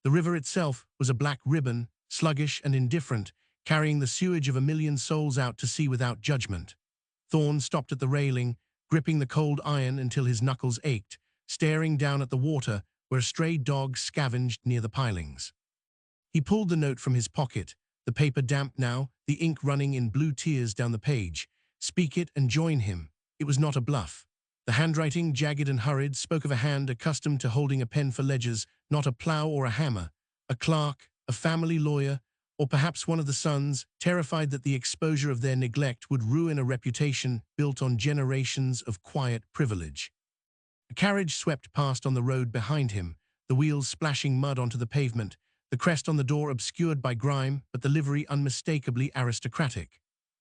The river itself was a black ribbon, sluggish and indifferent, carrying the sewage of 1,000,000 souls out to sea without judgment. Thorne stopped at the railing, gripping the cold iron until his knuckles ached, staring down at the water where a stray dog scavenged near the pilings. He pulled the note from his pocket, the paper damp now, the ink running in blue tears down the page. Speak it and join him. It was not a bluff. The handwriting, jagged and hurried, spoke of a hand accustomed to holding a pen for ledgers, not a plough or a hammer. A clerk, a family lawyer, Or perhaps one of the sons, terrified that the exposure of their neglect would ruin a reputation built on generations of quiet privilege. A carriage swept past on the road behind him, the wheels splashing mud onto the pavement, the crest on the door obscured by grime, but the livery unmistakably aristocratic.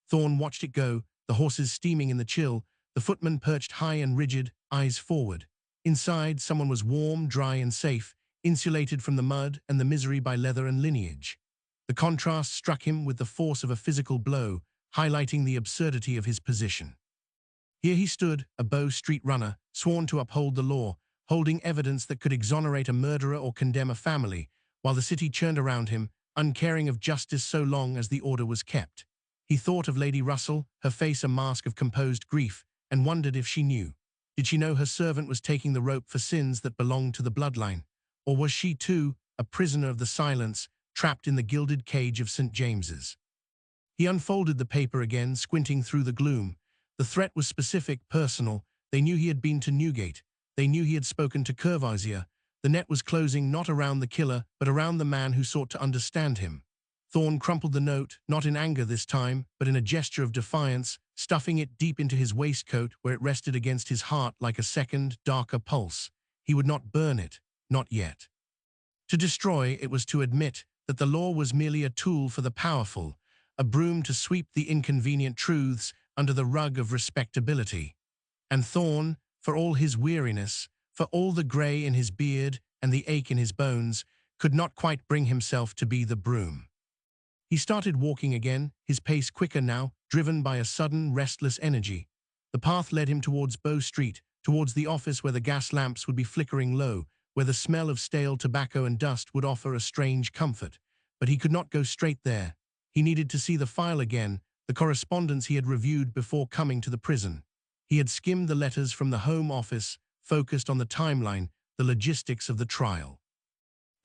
Thorne watched it go, the horses steaming in the chill, the footman perched high and rigid, eyes forward. Inside, someone was warm, dry and safe, insulated from the mud and the misery by leather and lineage. The contrast struck him with the force of a physical blow, highlighting the absurdity of his position. Here he stood, a Bow Street runner, sworn to uphold the law, holding evidence that could exonerate a murderer or condemn a family, while the city churned around him, uncaring of justice so long as the order was kept. He thought of Lady Russell, her face a mask of composed grief, and wondered if she knew. Did she know her servant was taking the rope for sins that belonged to the bloodline? Or was she, too, a prisoner of the silence, trapped in the gilded cage of St. James's? He unfolded the paper again, squinting through the gloom. The threat was specific, personal. They knew he had been to Newgate. They knew he had spoken to Courvoisier. The net was closing not around the killer, but around the man who sought to understand him. Thorne crumpled the note, not in anger this time, but in a gesture of defiance, stuffing it deep into his waistcoat where it rested against his heart like a second, darker pulse. He would not burn it, not yet. To destroy it was to admit that the law was merely a tool for the powerful, a broom to sweep the inconvenient truths under the rug of respectability. And Thorne, for all his weariness, for all the grey in his beard and the ache in his bones, could not quite bring himself to be the broom. He started walking again, his pace quicker now, driven by a sudden, restless energy. The path led him towards Bow Street, towards the office where the gas lamps would be flickering low, where the smell of stale tobacco and dust would offer a strange comfort. But he could not go straight there. He needed to see the file again, the correspondence he had reviewed before coming to the prison. He had skimmed the letters from the Home Office, focused on the timeline, the logistics of the trial.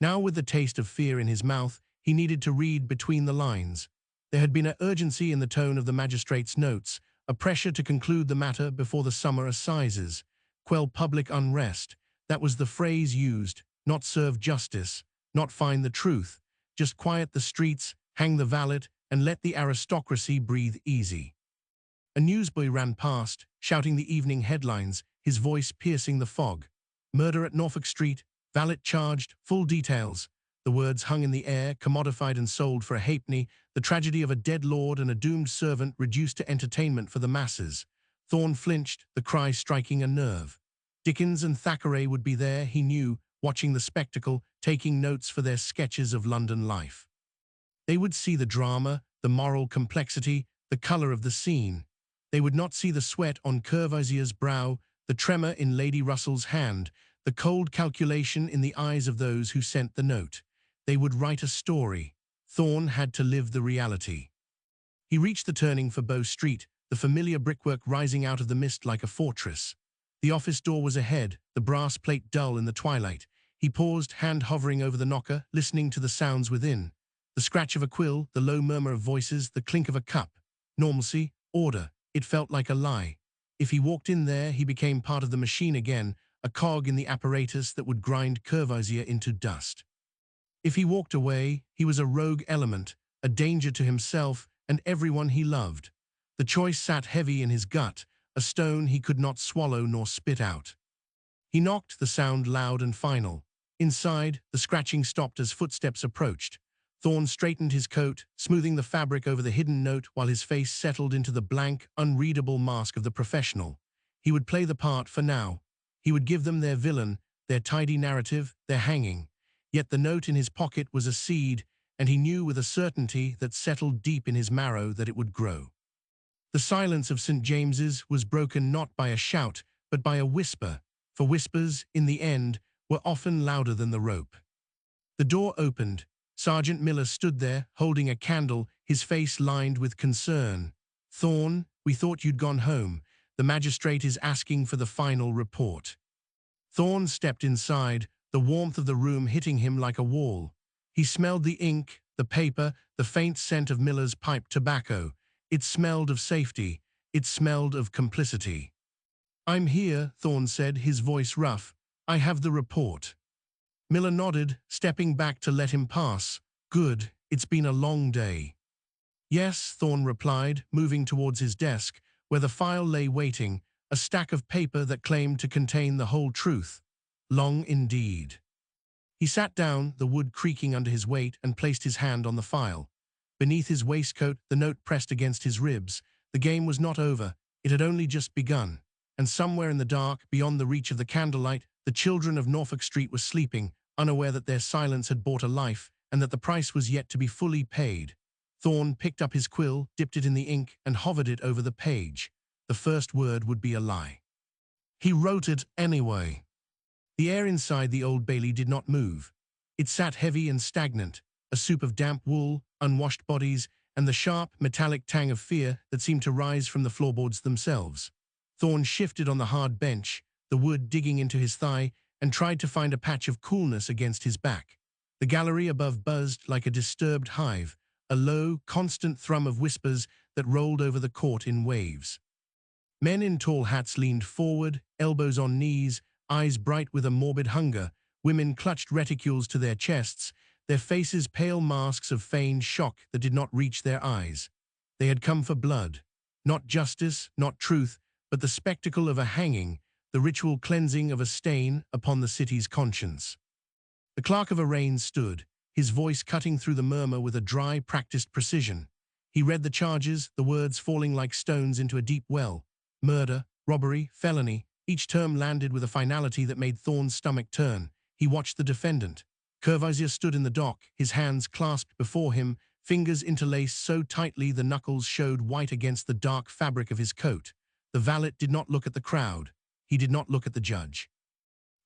Now, with the taste of fear in his mouth, he needed to read between the lines. There had been an urgency in the tone of the magistrate's notes, a pressure to conclude the matter before the summer assizes, quell public unrest. That was the phrase used, not serve justice, not find the truth, just quiet the streets, hang the valet, and let the aristocracy breathe easy. A newsboy ran past, shouting the evening headlines, his voice piercing the fog. Murder at Norfolk Street, valet charged, full details. The words hung in the air, commodified and sold for a halfpenny, the tragedy of a dead lord and a doomed servant reduced to entertainment for the masses. Thorne flinched, the cry striking a nerve. Dickens and Thackeray would be there, he knew, watching the spectacle, taking notes for their sketches of London life. They would see the drama, the moral complexity, the colour of the scene. They would not see the sweat on Courvoisier's brow, the tremor in Lady Russell's hand, the cold calculation in the eyes of those who sent the note. They would write a story. Thorne had to live the reality. He reached the turning for Bow Street, the familiar brickwork rising out of the mist like a fortress. The office door was ahead, the brass plate dull in the twilight. He paused, hand hovering over the knocker, listening to the sounds within. The scratch of a quill, the low murmur of voices, the clink of a cup. Normalcy, order. It felt like a lie. If he walked in there, he became part of the machine again, a cog in the apparatus that would grind Courvoisier into dust. If he walked away, he was a rogue element, a danger to himself and everyone he loved. The choice sat heavy in his gut, a stone he could not swallow nor spit out. He knocked, the sound loud and final. Inside, the scratching stopped as footsteps approached. Thorne straightened his coat, smoothing the fabric over the hidden note while his face settled into the blank, unreadable mask of the professional. He would play the part for now. He would give them their villain, their tidy narrative, their hanging. Yet the note in his pocket was a seed, and he knew with a certainty that settled deep in his marrow that it would grow. The silence of St. James's was broken not by a shout, but by a whisper, for whispers, in the end, were often louder than the rope. The door opened. Sergeant Miller stood there, holding a candle, his face lined with concern. "Thorne, we thought you'd gone home. The magistrate is asking for the final report." Thorne stepped inside, the warmth of the room hitting him like a wall. He smelled the ink, the paper, the faint scent of Miller's pipe tobacco. It smelled of safety. It smelled of complicity. "I'm here," Thorne said, his voice rough. "I have the report." Miller nodded, stepping back to let him pass. "Good," It's been a long day. Yes, Thorne replied, moving towards his desk, where the file lay waiting, a stack of paper that claimed to contain the whole truth. Long indeed. He sat down, the wood creaking under his weight, and placed his hand on the file. Beneath his waistcoat, the note pressed against his ribs. The game was not over. It had only just begun. And somewhere in the dark, beyond the reach of the candlelight, the children of Norfolk Street were sleeping, unaware that their silence had bought a life, and that the price was yet to be fully paid. Thorne picked up his quill, dipped it in the ink, and hovered it over the page. The first word would be a lie. He wrote it anyway. The air inside the Old Bailey did not move. It sat heavy and stagnant, a soup of damp wool, unwashed bodies, and the sharp, metallic tang of fear that seemed to rise from the floorboards themselves. Thorne shifted on the hard bench, the wood digging into his thigh, and tried to find a patch of coolness against his back. The gallery above buzzed like a disturbed hive, a low, constant thrum of whispers that rolled over the court in waves. Men in tall hats leaned forward, elbows on knees, eyes bright with a morbid hunger. Women clutched reticules to their chests, their faces pale masks of feigned shock that did not reach their eyes. They had come for blood. Not justice, not truth, but the spectacle of a hanging, the ritual cleansing of a stain upon the city's conscience. The clerk of arraigns stood, his voice cutting through the murmur with a dry, practiced precision. He read the charges, the words falling like stones into a deep well. Murder, robbery, felony. Each term landed with a finality that made Thorne's stomach turn. He watched the defendant. Courvoisier stood in the dock, his hands clasped before him, fingers interlaced so tightly the knuckles showed white against the dark fabric of his coat. The valet did not look at the crowd. He did not look at the judge.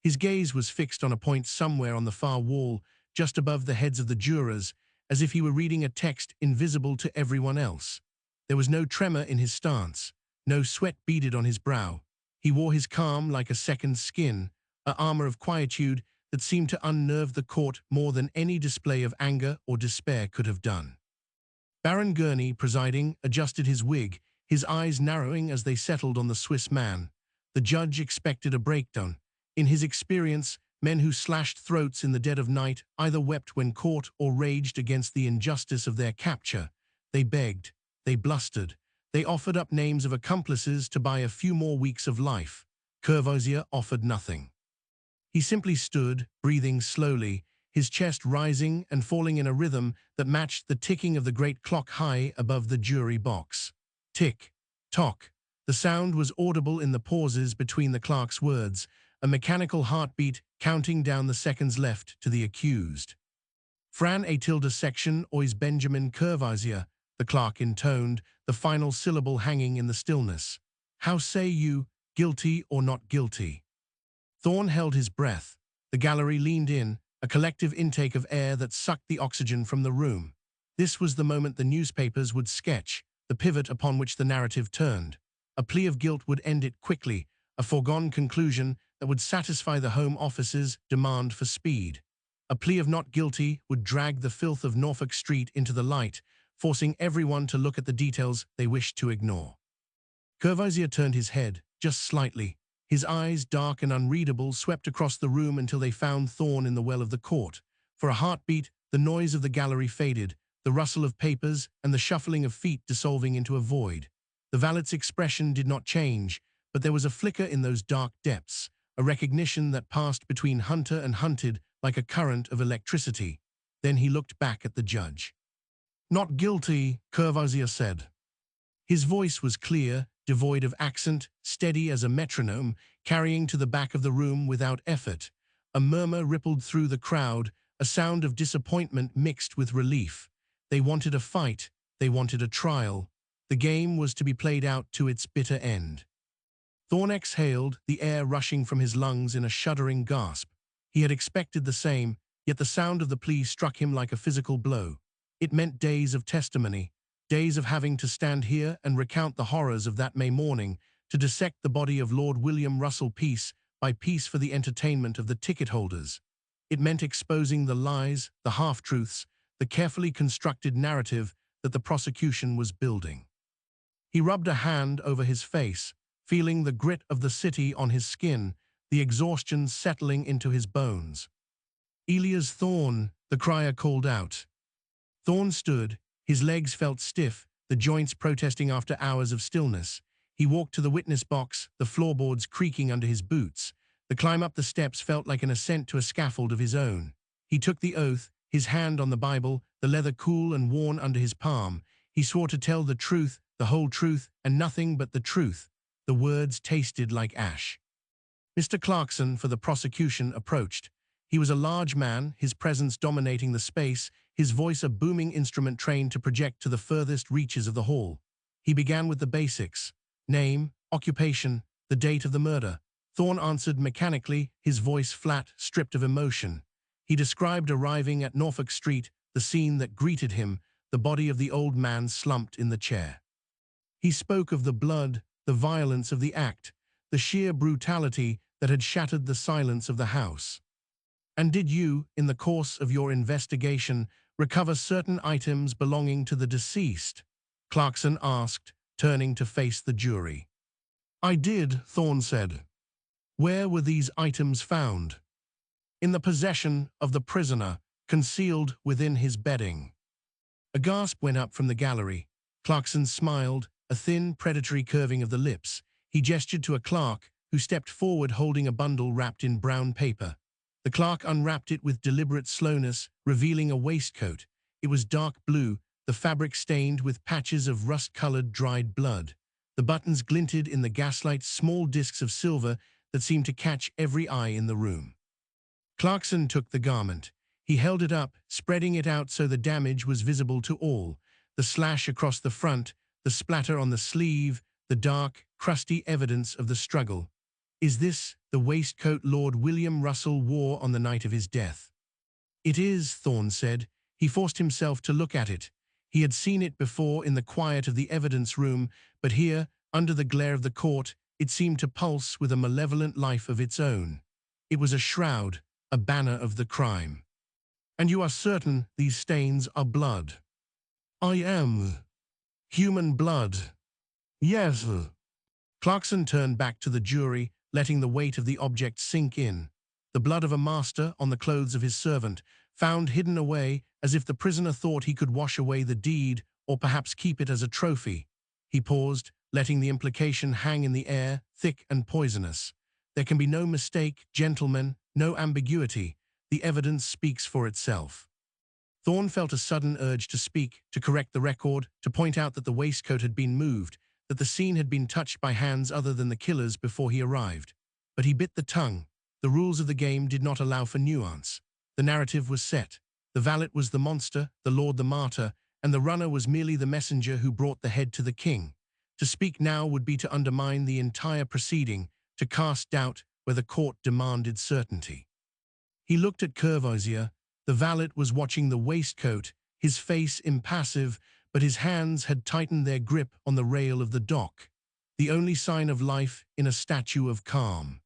His gaze was fixed on a point somewhere on the far wall, just above the heads of the jurors, as if he were reading a text invisible to everyone else. There was no tremor in his stance, no sweat beaded on his brow. He wore his calm like a second skin, an armor of quietude that seemed to unnerve the court more than any display of anger or despair could have done. Baron Gurney, presiding, adjusted his wig, his eyes narrowing as they settled on the Swiss man. The judge expected a breakdown. In his experience, men who slashed throats in the dead of night either wept when caught or raged against the injustice of their capture. They begged, they blustered, they offered up names of accomplices to buy a few more weeks of life. Courvoisier offered nothing. He simply stood, breathing slowly, his chest rising and falling in a rhythm that matched the ticking of the great clock high above the jury box. Tick, tock. The sound was audible in the pauses between the clerk's words, a mechanical heartbeat counting down the seconds left to the accused. Fran a tilde section ois Benjamin Courvoisier, the clerk intoned, the final syllable hanging in the stillness. How say you, guilty or not guilty? Thorne held his breath. The gallery leaned in, a collective intake of air that sucked the oxygen from the room. This was the moment the newspapers would sketch, the pivot upon which the narrative turned. A plea of guilt would end it quickly, a foregone conclusion that would satisfy the Home Office's demand for speed. A plea of not guilty would drag the filth of Norfolk Street into the light, forcing everyone to look at the details they wished to ignore. Courvoisier turned his head, just slightly. His eyes, dark and unreadable, swept across the room until they found Thorne in the well of the court. For a heartbeat, the noise of the gallery faded, the rustle of papers and the shuffling of feet dissolving into a void. The valet's expression did not change, but there was a flicker in those dark depths, a recognition that passed between hunter and hunted like a current of electricity. Then he looked back at the judge. Not guilty, Courvoisier said. His voice was clear, devoid of accent, steady as a metronome, carrying to the back of the room without effort. A murmur rippled through the crowd, a sound of disappointment mixed with relief. They wanted a fight, they wanted a trial. The game was to be played out to its bitter end. Thorne exhaled, the air rushing from his lungs in a shuddering gasp. He had expected the same, yet the sound of the plea struck him like a physical blow. It meant days of testimony, days of having to stand here and recount the horrors of that May morning, to dissect the body of Lord William Russell piece by piece for the entertainment of the ticket holders. It meant exposing the lies, the half-truths, the carefully constructed narrative that the prosecution was building. He rubbed a hand over his face, feeling the grit of the city on his skin, the exhaustion settling into his bones. Elias Thorne, the crier called out. Thorne stood. His legs felt stiff, the joints protesting after hours of stillness. He walked to the witness box, the floorboards creaking under his boots. The climb up the steps felt like an ascent to a scaffold of his own. He took the oath, his hand on the Bible, the leather cool and worn under his palm. He swore to tell the truth, the whole truth, and nothing but the truth. The words tasted like ash. Mr. Clarkson, for the prosecution, approached. He was a large man, his presence dominating the space, his voice a booming instrument trained to project to the furthest reaches of the hall. He began with the basics: name, occupation, the date of the murder. Thorne answered mechanically, his voice flat, stripped of emotion. He described arriving at Norfolk Street, the scene that greeted him, the body of the old man slumped in the chair. He spoke of the blood, the violence of the act, the sheer brutality that had shattered the silence of the house. And did you, in the course of your investigation, recover certain items belonging to the deceased? Clarkson asked, turning to face the jury. I did, Thorne said. Where were these items found? In the possession of the prisoner, concealed within his bedding. A gasp went up from the gallery. Clarkson smiled, a thin, predatory curving of the lips. He gestured to a clerk, who stepped forward holding a bundle wrapped in brown paper. The clerk unwrapped it with deliberate slowness, revealing a waistcoat. It was dark blue, the fabric stained with patches of rust-colored dried blood. The buttons glinted in the gaslight, small discs of silver that seemed to catch every eye in the room. Clarkson took the garment. He held it up, spreading it out so the damage was visible to all. The slash across the front, the splatter on the sleeve, the dark, crusty evidence of the struggle. Is this the waistcoat Lord William Russell wore on the night of his death? It is, Thorne said. He forced himself to look at it. He had seen it before in the quiet of the evidence room, but here, under the glare of the court, it seemed to pulse with a malevolent life of its own. It was a shroud, a banner of the crime. And you are certain these stains are blood? I am. Human blood. Yes. Clarkson turned back to the jury, letting the weight of the object sink in. The blood of a master on the clothes of his servant, found hidden away as if the prisoner thought he could wash away the deed or perhaps keep it as a trophy. He paused, letting the implication hang in the air, thick and poisonous. There can be no mistake, gentlemen, no ambiguity. The evidence speaks for itself. Thorne felt a sudden urge to speak, to correct the record, to point out that the waistcoat had been moved, that the scene had been touched by hands other than the killer's before he arrived. But he bit the tongue. The rules of the game did not allow for nuance. The narrative was set. The valet was the monster, the lord the martyr, and the runner was merely the messenger who brought the head to the king. To speak now would be to undermine the entire proceeding, to cast doubt where the court demanded certainty. He looked at Courvoisier. The valet was watching the waistcoat, his face impassive, but his hands had tightened their grip on the rail of the dock, the only sign of life in a statue of calm.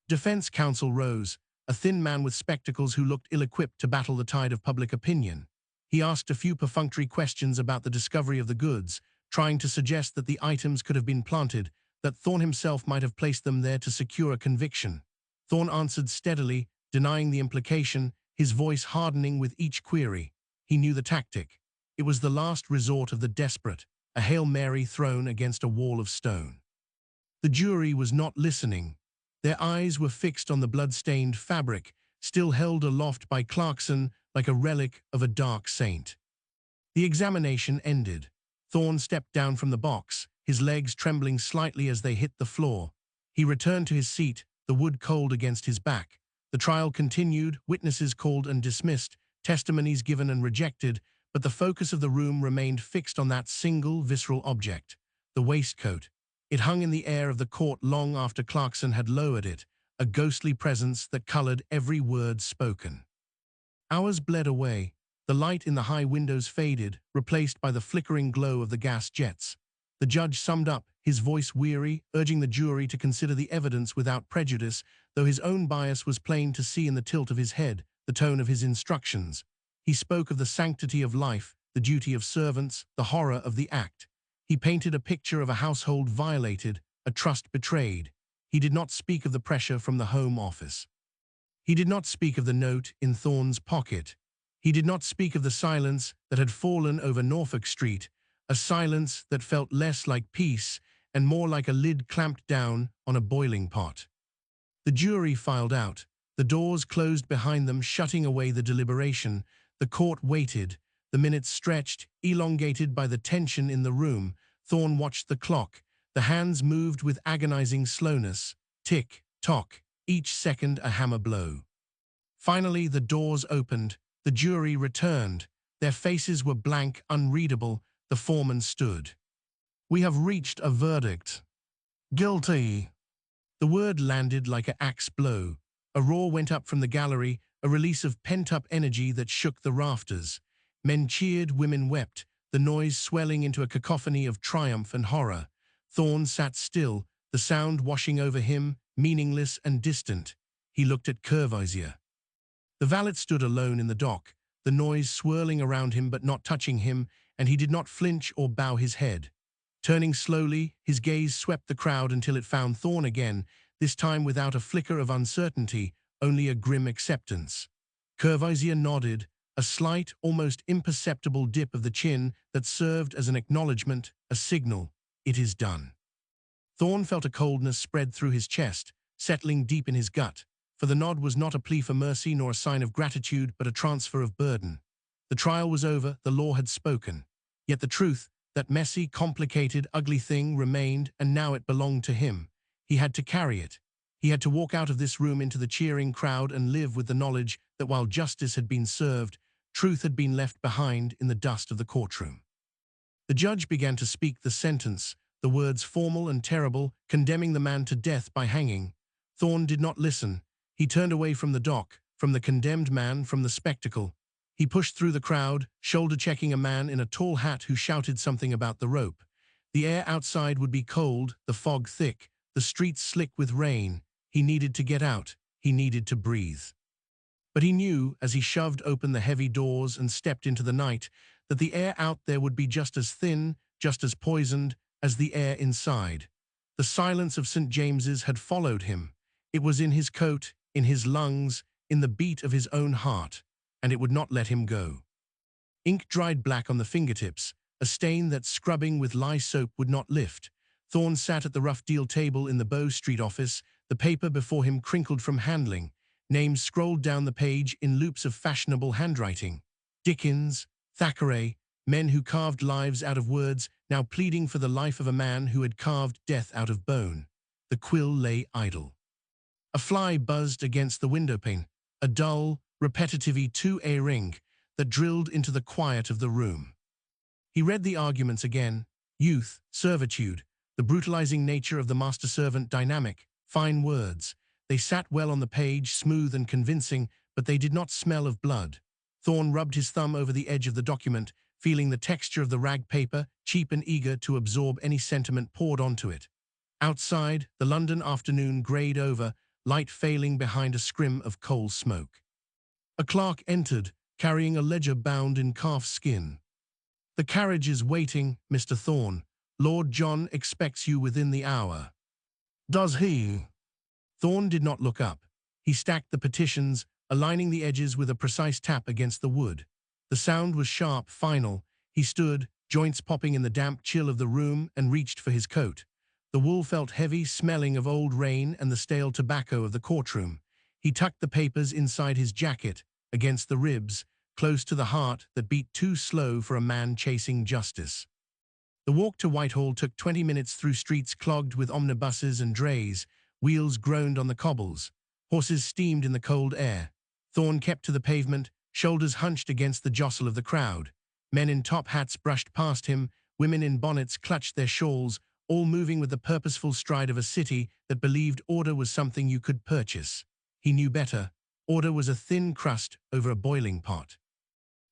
Defense counsel rose, a thin man with spectacles who looked ill-equipped to battle the tide of public opinion. He asked a few perfunctory questions about the discovery of the goods, trying to suggest that the items could have been planted, that Thorne himself might have placed them there to secure a conviction. Thorne answered steadily, denying the implication, his voice hardening with each query. He knew the tactic. It was the last resort of the desperate, a Hail Mary thrown against a wall of stone. The jury was not listening. Their eyes were fixed on the blood-stained fabric, still held aloft by Clarkson like a relic of a dark saint. The examination ended. Thorne stepped down from the box, his legs trembling slightly as they hit the floor. He returned to his seat, the wood cold against his back. The trial continued, witnesses called and dismissed, testimonies given and rejected, but the focus of the room remained fixed on that single visceral object, the waistcoat. It hung in the air of the court long after Clarkson had lowered it, a ghostly presence that colored every word spoken. Hours bled away. The light in the high windows faded, replaced by the flickering glow of the gas jets. The judge summed up, his voice weary, urging the jury to consider the evidence without prejudice, though his own bias was plain to see in the tilt of his head, the tone of his instructions. He spoke of the sanctity of life, the duty of servants, the horror of the act. He painted a picture of a household violated, a trust betrayed. He did not speak of the pressure from the Home Office. He did not speak of the note in Thorne's pocket. He did not speak of the silence that had fallen over Norfolk Street, a silence that felt less like peace and more like a lid clamped down on a boiling pot. The jury filed out. The doors closed behind them, shutting away the deliberation. The court waited. The minutes stretched, elongated by the tension in the room. Thorne watched the clock. The hands moved with agonizing slowness. Tick, tock, each second a hammer blow. Finally, the doors opened. The jury returned. Their faces were blank, unreadable. The foreman stood. "We have reached a verdict. Guilty." The word landed like an axe blow. A roar went up from the gallery, a release of pent-up energy that shook the rafters. Men cheered, women wept, the noise swelling into a cacophony of triumph and horror. Thorne sat still, the sound washing over him, meaningless and distant. He looked at Courvoisier. The valet stood alone in the dock, the noise swirling around him but not touching him, and he did not flinch or bow his head. Turning slowly, his gaze swept the crowd until it found Thorne again, this time without a flicker of uncertainty, only a grim acceptance. Courvoisier nodded, a slight, almost imperceptible dip of the chin that served as an acknowledgement, a signal. It is done. Thorne felt a coldness spread through his chest, settling deep in his gut, for the nod was not a plea for mercy nor a sign of gratitude, but a transfer of burden. The trial was over, the law had spoken. Yet the truth, that messy, complicated, ugly thing, remained, and now it belonged to him. He had to carry it. He had to walk out of this room into the cheering crowd and live with the knowledge that while justice had been served, truth had been left behind in the dust of the courtroom. The judge began to speak the sentence, the words formal and terrible, condemning the man to death by hanging. Thorne did not listen. He turned away from the dock, from the condemned man, from the spectacle. He pushed through the crowd, shoulder-checking a man in a tall hat who shouted something about the rope. The air outside would be cold, the fog thick, the streets slick with rain. He needed to get out. He needed to breathe. But he knew, as he shoved open the heavy doors and stepped into the night, that the air out there would be just as thin, just as poisoned, as the air inside. The silence of St. James's had followed him. It was in his coat, in his lungs, in the beat of his own heart, and it would not let him go. Ink dried black on the fingertips, a stain that scrubbing with lye soap would not lift. Thorne sat at the rough deal table in the Bow Street office, the paper before him crinkled from handling. Names scrolled down the page in loops of fashionable handwriting. Dickens, Thackeray, men who carved lives out of words, now pleading for the life of a man who had carved death out of bone. The quill lay idle. A fly buzzed against the windowpane, a dull, repetitive 2A ring that drilled into the quiet of the room. He read the arguments again. Youth, servitude, the brutalizing nature of the master-servant dynamic, fine words. They sat well on the page, smooth and convincing, but they did not smell of blood. Thorne rubbed his thumb over the edge of the document, feeling the texture of the rag paper, cheap and eager to absorb any sentiment poured onto it. Outside, the London afternoon grayed over, light failing behind a scrim of coal smoke. A clerk entered, carrying a ledger bound in calf skin. "The carriage is waiting, Mr. Thorne. Lord John expects you within the hour." "Does he?" Thorne did not look up. He stacked the petitions, aligning the edges with a precise tap against the wood. The sound was sharp, final. He stood, joints popping in the damp chill of the room, and reached for his coat. The wool felt heavy, smelling of old rain and the stale tobacco of the courtroom. He tucked the papers inside his jacket, against the ribs, close to the heart that beat too slow for a man chasing justice. The walk to Whitehall took 20 minutes through streets clogged with omnibuses and drays. Wheels groaned on the cobbles. Horses steamed in the cold air. Thorne kept to the pavement, shoulders hunched against the jostle of the crowd. Men in top hats brushed past him, women in bonnets clutched their shawls, all moving with the purposeful stride of a city that believed order was something you could purchase. He knew better. Order was a thin crust over a boiling pot.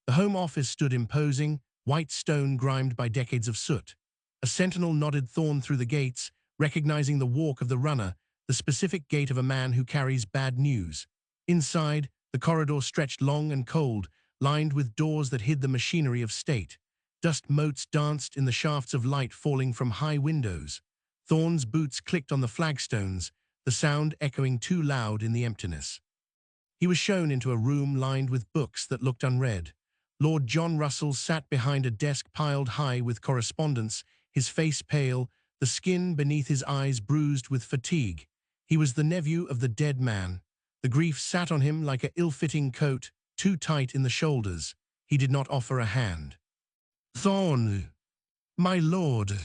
The Home Office stood imposing, white stone grimed by decades of soot. A sentinel nodded Thorne through the gates, recognizing the walk of the runner, the specific gait of a man who carries bad news. Inside, the corridor stretched long and cold, lined with doors that hid the machinery of state. Dust motes danced in the shafts of light falling from high windows. Thorne's boots clicked on the flagstones, the sound echoing too loud in the emptiness. He was shown into a room lined with books that looked unread. Lord John Russell sat behind a desk piled high with correspondence, his face pale, the skin beneath his eyes bruised with fatigue. He was the nephew of the dead man. The grief sat on him like an ill-fitting coat, too tight in the shoulders. He did not offer a hand. "Thorne, my lord."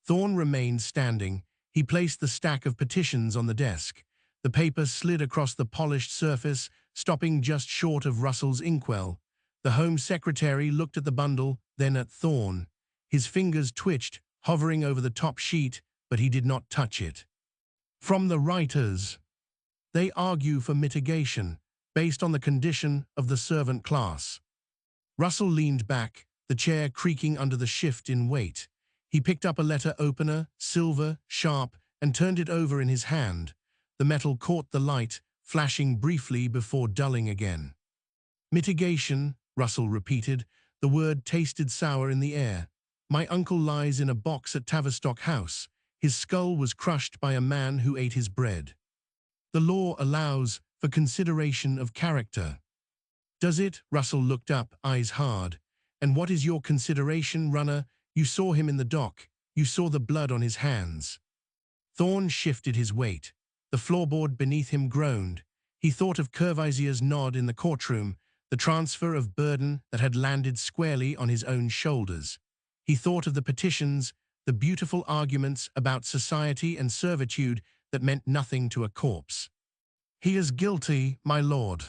Thorne remained standing. He placed the stack of petitions on the desk. The paper slid across the polished surface, stopping just short of Russell's inkwell. The Home Secretary looked at the bundle, then at Thorne. His fingers twitched, hovering over the top sheet, but he did not touch it. "From the writers. They argue for mitigation, based on the condition of the servant class." Russell leaned back, the chair creaking under the shift in weight. He picked up a letter opener, silver, sharp, and turned it over in his hand. The metal caught the light, flashing briefly before dulling again. "Mitigation," Russell repeated. The word tasted sour in the air. "My uncle lies in a box at Tavistock House. His skull was crushed by a man who ate his bread. The law allows for consideration of character." "Does it?" Russell looked up, eyes hard. "And what is your consideration, runner? You saw him in the dock. You saw the blood on his hands." Thorne shifted his weight. The floorboard beneath him groaned. He thought of Curvisier's nod in the courtroom, the transfer of burden that had landed squarely on his own shoulders. He thought of the petitions, the beautiful arguments about society and servitude that meant nothing to a corpse. "He is guilty, my lord."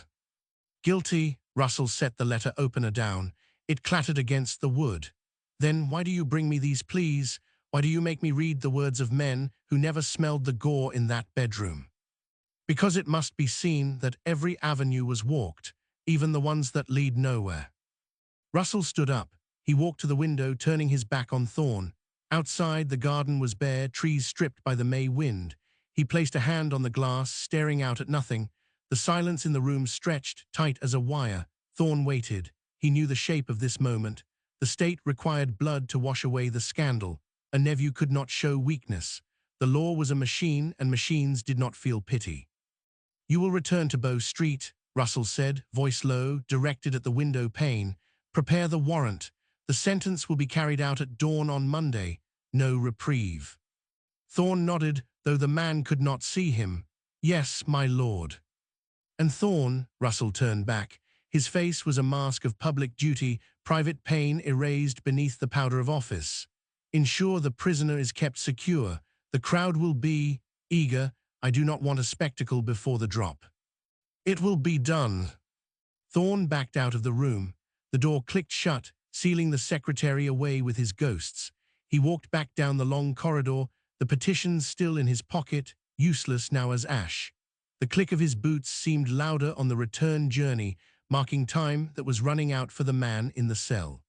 "Guilty." Russell set the letter opener down. It clattered against the wood. "Then why do you bring me these pleas? Why do you make me read the words of men who never smelled the gore in that bedroom?" "Because it must be seen that every avenue was walked, even the ones that lead nowhere." Russell stood up. He walked to the window, turning his back on Thorne. Outside, the garden was bare, trees stripped by the May wind. He placed a hand on the glass, staring out at nothing. The silence in the room stretched, tight as a wire. Thorne waited. He knew the shape of this moment. The state required blood to wash away the scandal. A nephew could not show weakness. The law was a machine, and machines did not feel pity. "You will return to Bow Street," Russell said, voice low, directed at the window pane. "Prepare the warrant. The sentence will be carried out at dawn on Monday. No reprieve." Thorne nodded, though the man could not see him. "Yes, my lord." "And Thorne," Russell turned back. His face was a mask of public duty, private pain erased beneath the powder of office. "Ensure the prisoner is kept secure. The crowd will be eager. I do not want a spectacle before the drop." "It will be done." Thorne backed out of the room. The door clicked shut, sealing the secretary away with his ghosts. He walked back down the long corridor, the petitions still in his pocket, useless now as ash. The click of his boots seemed louder on the return journey, marking time that was running out for the man in the cell.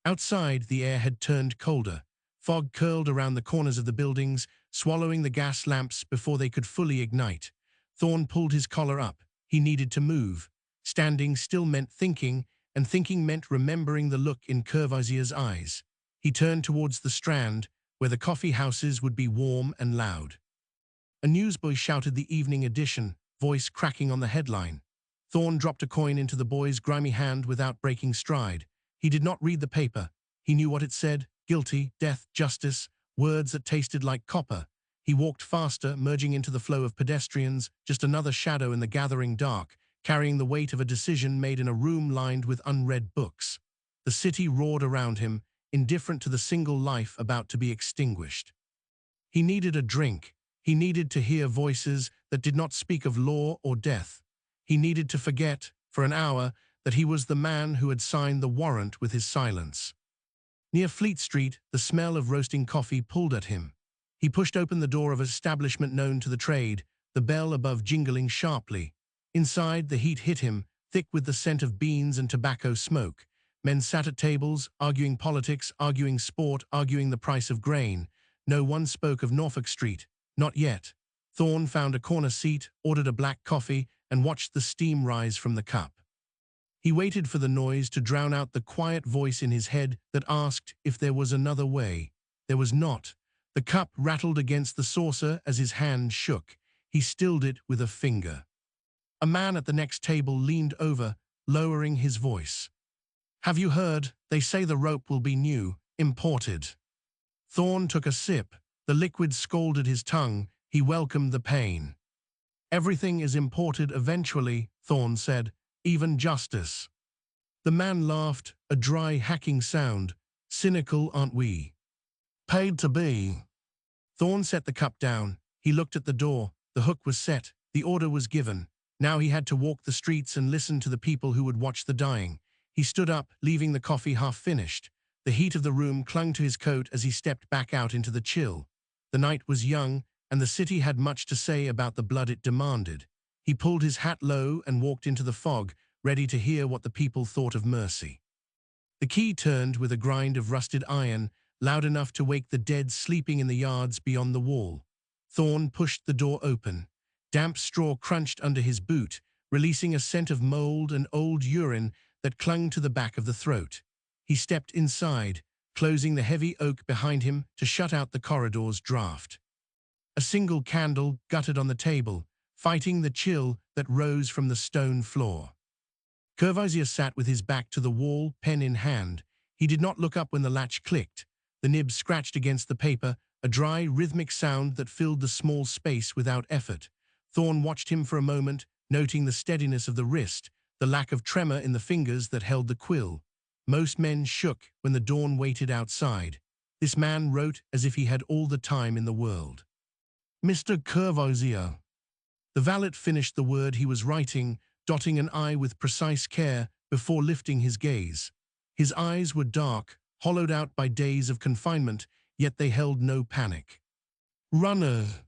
Outside, the air had turned colder. Fog curled around the corners of the buildings, swallowing the gas lamps before they could fully ignite. Thorne pulled his collar up. He needed to move. Standing still meant thinking, and thinking meant remembering the look in Curvisier's eyes. He turned towards the Strand, where the coffee houses would be warm and loud. A newsboy shouted the evening edition, voice cracking on the headline. Thorne dropped a coin into the boy's grimy hand without breaking stride. He did not read the paper. He knew what it said: guilty, death, justice, words that tasted like copper. He walked faster, merging into the flow of pedestrians, just another shadow in the gathering dark, carrying the weight of a decision made in a room lined with unread books. The city roared around him, indifferent to the single life about to be extinguished. He needed a drink. He needed to hear voices that did not speak of law or death. He needed to forget, for an hour, that he was the man who had signed the warrant with his silence. Near Fleet Street, the smell of roasting coffee pulled at him. He pushed open the door of an establishment known to the trade, the bell above jingling sharply. Inside, the heat hit him, thick with the scent of beans and tobacco smoke. Men sat at tables, arguing politics, arguing sport, arguing the price of grain. No one spoke of Norfolk Street. Not yet. Thorne found a corner seat, ordered a black coffee, and watched the steam rise from the cup. He waited for the noise to drown out the quiet voice in his head that asked if there was another way. There was not. The cup rattled against the saucer as his hand shook. He stilled it with a finger. A man at the next table leaned over, lowering his voice. "Have you heard? They say the rope will be new, imported." Thorne took a sip. The liquid scalded his tongue. He welcomed the pain. "Everything is imported eventually," Thorne said, "even justice." The man laughed, a dry, hacking sound. "Cynical, aren't we?" "Paid to be." Thorne set the cup down. He looked at the door. The hook was set. The order was given. Now he had to walk the streets and listen to the people who would watch the dying. He stood up, leaving the coffee half-finished. The heat of the room clung to his coat as he stepped back out into the chill. The night was young, and the city had much to say about the blood it demanded. He pulled his hat low and walked into the fog, ready to hear what the people thought of mercy. The key turned with a grind of rusted iron, loud enough to wake the dead sleeping in the yards beyond the wall. Thorne pushed the door open. Damp straw crunched under his boot, releasing a scent of mold and old urine that clung to the back of the throat. He stepped inside, closing the heavy oak behind him to shut out the corridor's draft. A single candle guttered on the table, fighting the chill that rose from the stone floor. Courvoisier sat with his back to the wall, pen in hand. He did not look up when the latch clicked. The nib scratched against the paper, a dry, rhythmic sound that filled the small space without effort. Thorne watched him for a moment, noting the steadiness of the wrist, the lack of tremor in the fingers that held the quill. Most men shook when the dawn waited outside. This man wrote as if he had all the time in the world. "Mr. Courvoisier." The valet finished the word he was writing, dotting an I with precise care before lifting his gaze. His eyes were dark, hollowed out by days of confinement, yet they held no panic. "Runner."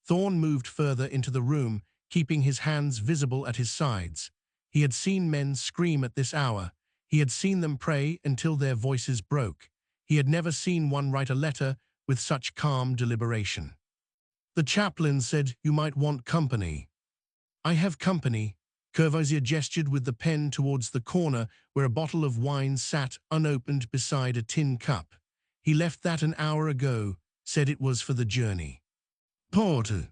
Thorne moved further into the room, keeping his hands visible at his sides. He had seen men scream at this hour. He had seen them pray until their voices broke. He had never seen one write a letter with such calm deliberation. "The chaplain said you might want company." "I have company." Courvoisier gestured with the pen towards the corner where a bottle of wine sat unopened beside a tin cup. "He left that an hour ago, said it was for the journey." "Porter."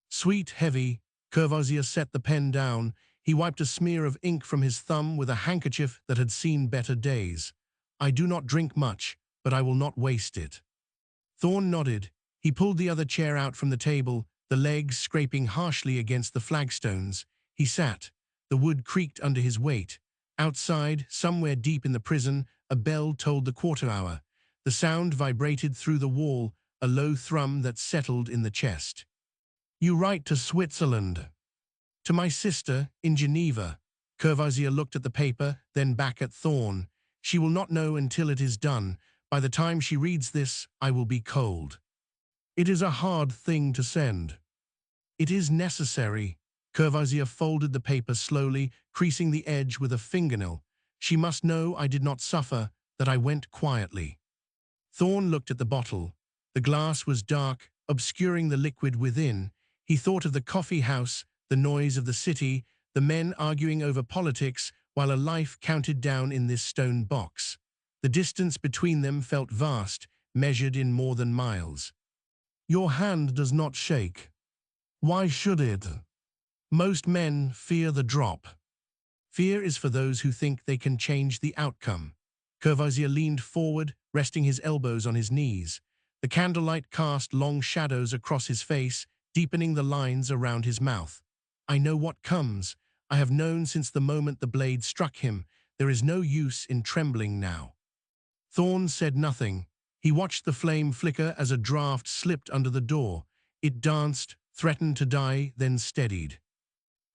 Sweet, heavy, Courvoisier set the pen down. He wiped a smear of ink from his thumb with a handkerchief that had seen better days. "I do not drink much, but I will not waste it." Thorne nodded. He pulled the other chair out from the table, the legs scraping harshly against the flagstones. He sat. The wood creaked under his weight. Outside, somewhere deep in the prison, a bell tolled the quarter hour. The sound vibrated through the wall, a low thrum that settled in the chest. "You write to Switzerland." "To my sister, in Geneva." Courvoisier looked at the paper, then back at Thorne. "She will not know until it is done. By the time she reads this, I will be cold." "It is a hard thing to send." "It is necessary." Courvoisier folded the paper slowly, creasing the edge with a fingernail. "She must know I did not suffer, that I went quietly." Thorne looked at the bottle. The glass was dark, obscuring the liquid within. He thought of the coffee house, the noise of the city, the men arguing over politics, while a life counted down in this stone box. The distance between them felt vast, measured in more than miles. "Your hand does not shake." "Why should it?" "Most men fear the drop." "Fear is for those who think they can change the outcome." Courvoisier leaned forward, resting his elbows on his knees. The candlelight cast long shadows across his face, deepening the lines around his mouth. "I know what comes. I have known since the moment the blade struck him. There is no use in trembling now." Thorne said nothing. He watched the flame flicker as a draft slipped under the door. It danced, threatened to die, then steadied.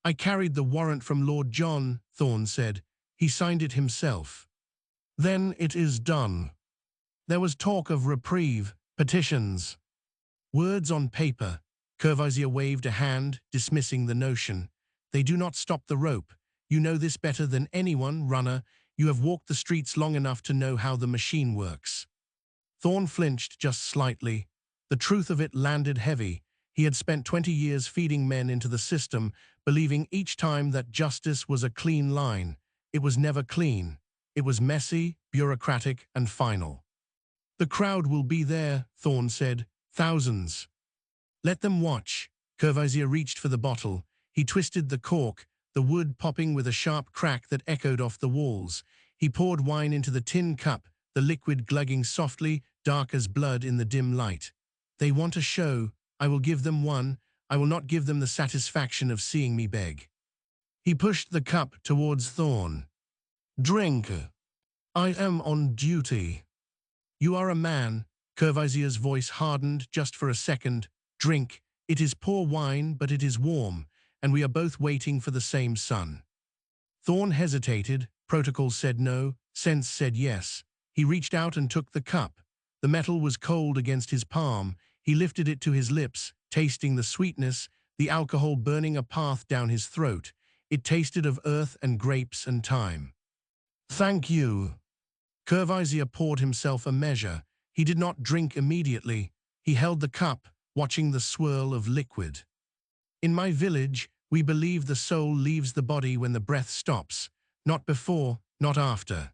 "I carried the warrant from Lord John," Thorne said. "He signed it himself." "Then it is done." There was talk of reprieve, petitions. Words on paper. Courvoisier waved a hand, dismissing the notion. "They do not stop the rope. You know this better than anyone, runner. You have walked the streets long enough to know how the machine works." Thorne flinched just slightly. The truth of it landed heavy. He had spent 20 years feeding men into the system, believing each time that justice was a clean line. It was never clean. It was messy, bureaucratic, and final. "The crowd will be there," Thorne said. "Thousands." "Let them watch." Courvoisier reached for the bottle. He twisted the cork, the wood popping with a sharp crack that echoed off the walls. He poured wine into the tin cup, the liquid glugging softly, dark as blood in the dim light. They want a show. I will give them one. I will not give them the satisfaction of seeing me beg. He pushed the cup towards Thorne. Drink. I am on duty. You are a man. Curvaizier's voice hardened just for a second. Drink. It is poor wine, but it is warm, and we are both waiting for the same sun. Thorne hesitated. Protocol said no. Sense said yes. He reached out and took the cup. The metal was cold against his palm. He lifted it to his lips, tasting the sweetness, the alcohol burning a path down his throat. It tasted of earth and grapes and time. Thank you. Curvaisier poured himself a measure. He did not drink immediately. He held the cup, watching the swirl of liquid. In my village, we believe the soul leaves the body when the breath stops, not before, not after.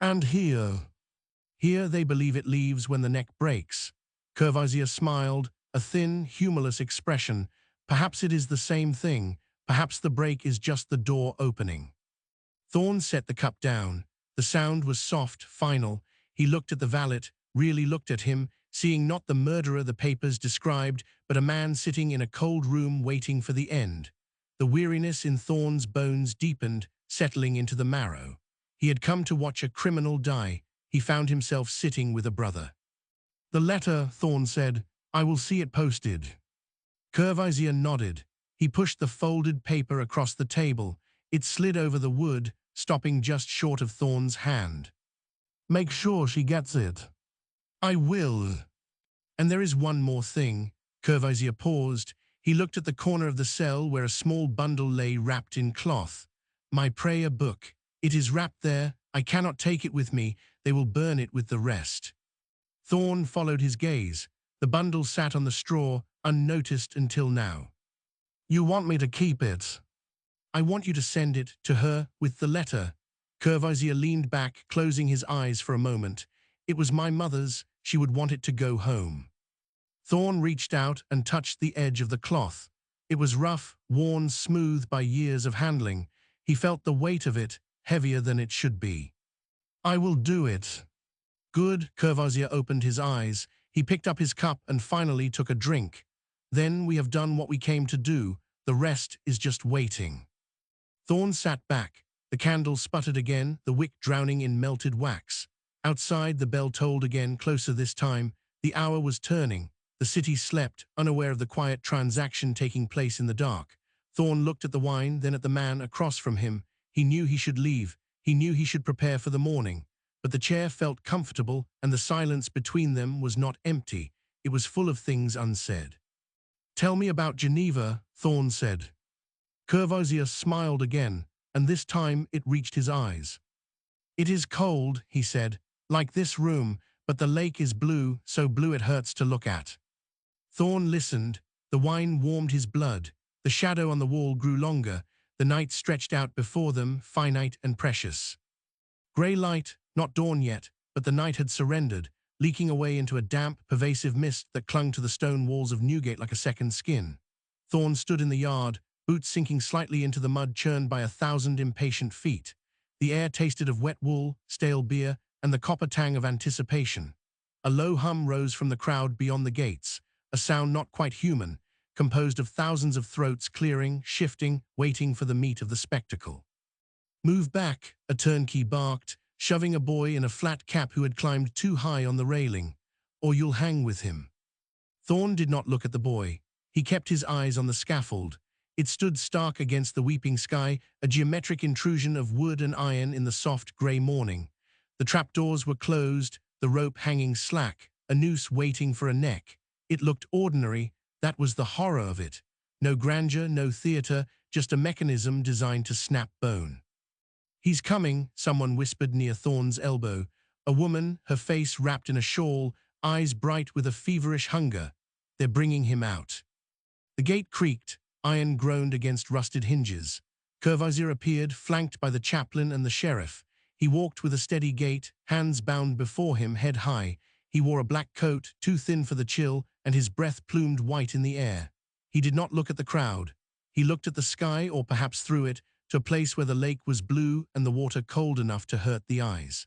And here they believe it leaves when the neck breaks. Curvaisier smiled, a thin, humorless expression. Perhaps it is the same thing. Perhaps the break is just the door opening. Thorne set the cup down. The sound was soft, final. He looked at the valet, really looked at him, seeing not the murderer the papers described, but a man sitting in a cold room waiting for the end. The weariness in Thorne's bones deepened, settling into the marrow. He had come to watch a criminal die. He found himself sitting with a brother. The letter, Thorne said. I will see it posted. Curvaisier nodded. He pushed the folded paper across the table. It slid over the wood, stopping just short of Thorne's hand. Make sure she gets it. I will. And there is one more thing. Curvaisier paused. He looked at the corner of the cell where a small bundle lay wrapped in cloth. My prayer book. It is wrapped there. I cannot take it with me. They will burn it with the rest. Thorne followed his gaze. The bundle sat on the straw, unnoticed until now. You want me to keep it? I want you to send it to her with the letter. Curvaisier leaned back, closing his eyes for a moment. It was my mother's. She would want it to go home. Thorne reached out and touched the edge of the cloth. It was rough, worn smooth by years of handling. He felt the weight of it, heavier than it should be. I will do it. Good. Curvaisier opened his eyes. He picked up his cup and finally took a drink. Then we have done what we came to do. The rest is just waiting. Thorne sat back. The candle sputtered again, the wick drowning in melted wax. Outside, the bell tolled again, closer this time. The hour was turning. The city slept, unaware of the quiet transaction taking place in the dark. Thorne looked at the wine, then at the man across from him. He knew he should leave. He knew he should prepare for the morning. But the chair felt comfortable, and the silence between them was not empty. It was full of things unsaid. Tell me about Geneva, Thorne said. Curvaisier smiled again, and this time it reached his eyes. It is cold, he said, like this room, but the lake is blue, so blue it hurts to look at. Thorne listened. The wine warmed his blood. The shadow on the wall grew longer. The night stretched out before them, finite and precious. Grey light, not dawn yet, but the night had surrendered, leaking away into a damp, pervasive mist that clung to the stone walls of Newgate like a second skin. Thorne stood in the yard, boots sinking slightly into the mud churned by 1,000 impatient feet. The air tasted of wet wool, stale beer, and the copper tang of anticipation. A low hum rose from the crowd beyond the gates, a sound not quite human, composed of thousands of throats clearing, shifting, waiting for the meat of the spectacle. Move back, a turnkey barked, shoving a boy in a flat cap who had climbed too high on the railing, or you'll hang with him. Thorne did not look at the boy. He kept his eyes on the scaffold. It stood stark against the weeping sky, a geometric intrusion of wood and iron in the soft grey morning. The trapdoors were closed, the rope hanging slack, a noose waiting for a neck. It looked ordinary. That was the horror of it. No grandeur, no theatre, just a mechanism designed to snap bone. He's coming, someone whispered near Thorne's elbow. A woman, her face wrapped in a shawl, eyes bright with a feverish hunger. They're bringing him out. The gate creaked. Iron groaned against rusted hinges. Curvaisier appeared, flanked by the chaplain and the sheriff. He walked with a steady gait, hands bound before him, head high. He wore a black coat, too thin for the chill, and his breath plumed white in the air. He did not look at the crowd. He looked at the sky, or perhaps through it, to a place where the lake was blue and the water cold enough to hurt the eyes.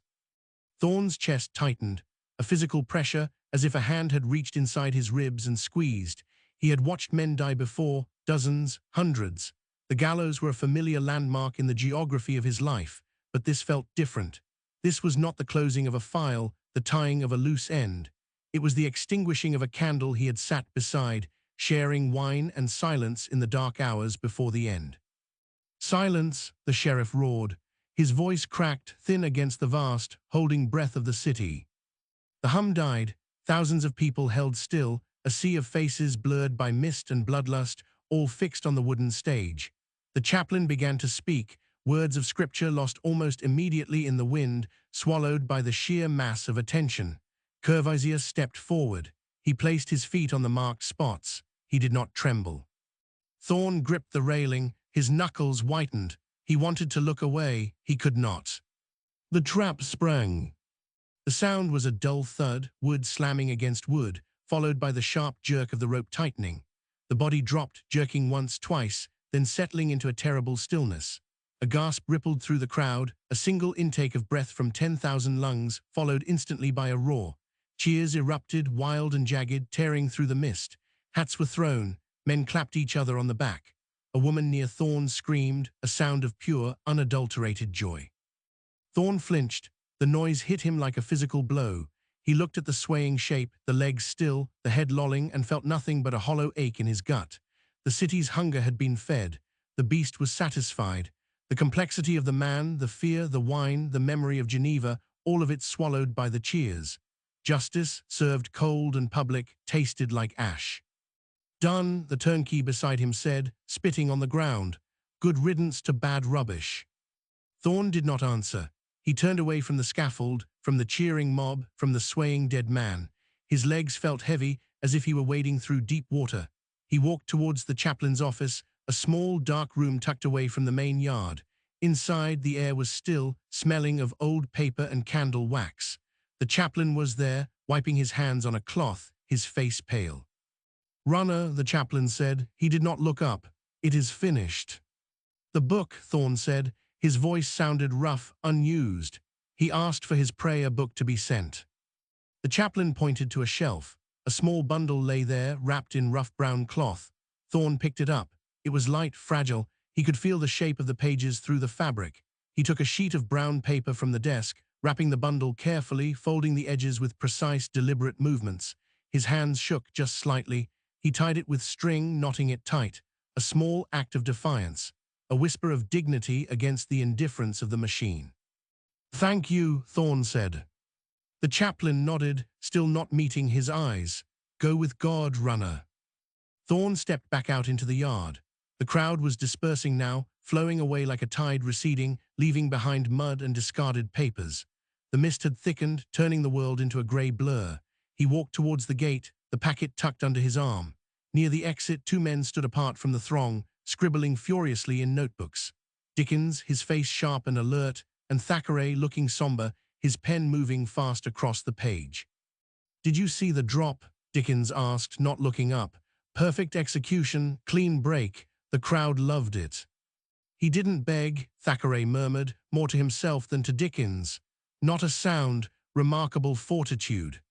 Thorne's chest tightened, a physical pressure, as if a hand had reached inside his ribs and squeezed. He had watched men die before, dozens, hundreds. The gallows were a familiar landmark in the geography of his life, but this felt different. This was not the closing of a file, the tying of a loose end. It was the extinguishing of a candle he had sat beside, sharing wine and silence in the dark hours before the end. "Silence," the sheriff roared. His voice cracked, thin against the vast, holding breath of the city. The hum died. Thousands of people held still, a sea of faces blurred by mist and bloodlust, all fixed on the wooden stage. The chaplain began to speak, words of scripture lost almost immediately in the wind, swallowed by the sheer mass of attention. Curvazier stepped forward. He placed his feet on the marked spots. He did not tremble. Thorne gripped the railing, his knuckles whitened. He wanted to look away. He could not. The trap sprang. The sound was a dull thud, wood slamming against wood, followed by the sharp jerk of the rope tightening. The body dropped, jerking once, twice, then settling into a terrible stillness. A gasp rippled through the crowd, a single intake of breath from 10,000 lungs, followed instantly by a roar. Cheers erupted, wild and jagged, tearing through the mist. Hats were thrown. Men clapped each other on the back. A woman near Thorne screamed, a sound of pure, unadulterated joy. Thorne flinched. The noise hit him like a physical blow. He looked at the swaying shape, the legs still, the head lolling, and felt nothing but a hollow ache in his gut. The city's hunger had been fed. The beast was satisfied. The complexity of the man, the fear, the wine, the memory of Geneva, all of it swallowed by the cheers. Justice, served cold and public, tasted like ash. "Done," the turnkey beside him said, spitting on the ground. "Good riddance to bad rubbish." Thorne did not answer. He turned away from the scaffold, from the cheering mob, from the swaying dead man. His legs felt heavy, as if he were wading through deep water. He walked towards the chaplain's office, a small, dark room tucked away from the main yard. Inside, the air was still, smelling of old paper and candle wax. The chaplain was there, wiping his hands on a cloth, his face pale. "Runner," the chaplain said. He did not look up. "It is finished." "The book," Thorne said. His voice sounded rough, unused. He asked for his prayer book to be sent. The chaplain pointed to a shelf. A small bundle lay there, wrapped in rough brown cloth. Thorne picked it up. It was light, fragile. He could feel the shape of the pages through the fabric. He took a sheet of brown paper from the desk, wrapping the bundle carefully, folding the edges with precise, deliberate movements. His hands shook just slightly. He tied it with string, knotting it tight. A small act of defiance. A whisper of dignity against the indifference of the machine. "Thank you," Thorne said. The chaplain nodded, still not meeting his eyes. "Go with God, runner." Thorne stepped back out into the yard. The crowd was dispersing now, flowing away like a tide receding, leaving behind mud and discarded papers. The mist had thickened, turning the world into a grey blur. He walked towards the gate, the packet tucked under his arm. Near the exit, two men stood apart from the throng, scribbling furiously in notebooks. Dickens, his face sharp and alert, and Thackeray, looking somber, his pen moving fast across the page. "Did you see the drop?" Dickens asked, not looking up. "Perfect execution, clean break. The crowd loved it." "He didn't beg," Thackeray murmured, more to himself than to Dickens. "Not a sound, remarkable fortitude."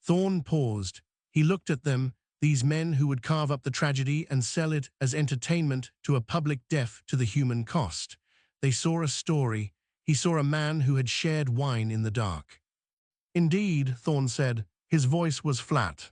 Thorne paused. He looked at them, these men who would carve up the tragedy and sell it as entertainment to a public deaf to the human cost. They saw a story. He saw a man who had shared wine in the dark. "Indeed," Thorne said. His voice was flat.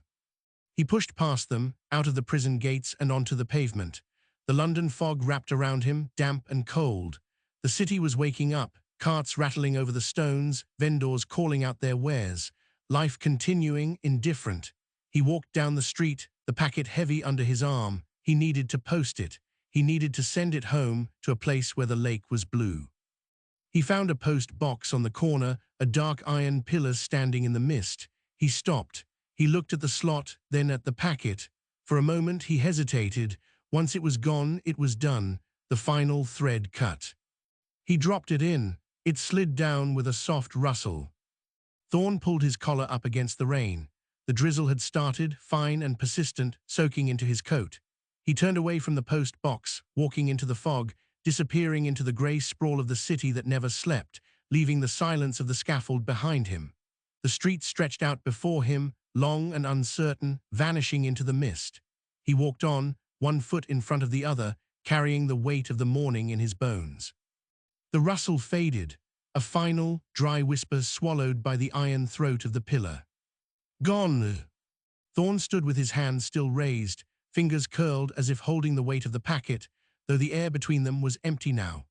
He pushed past them, out of the prison gates and onto the pavement. The London fog wrapped around him, damp and cold. The city was waking up, carts rattling over the stones, vendors calling out their wares. Life continuing, indifferent. He walked down the street, the packet heavy under his arm. He needed to post it. He needed to send it home, to a place where the lake was blue. He found a post box on the corner, a dark iron pillar standing in the mist. He stopped. He looked at the slot, then at the packet. For a moment he hesitated. Once it was gone, it was done. The final thread cut. He dropped it in. It slid down with a soft rustle. Thorne pulled his collar up against the rain. The drizzle had started, fine and persistent, soaking into his coat. He turned away from the post box, walking into the fog, disappearing into the grey sprawl of the city that never slept, leaving the silence of the scaffold behind him. The street stretched out before him, long and uncertain, vanishing into the mist. He walked on, one foot in front of the other, carrying the weight of the morning in his bones. The rustle faded, a final, dry whisper swallowed by the iron throat of the pillar. Gone! Thorne stood with his hands still raised, fingers curled as if holding the weight of the packet, though the air between them was empty now.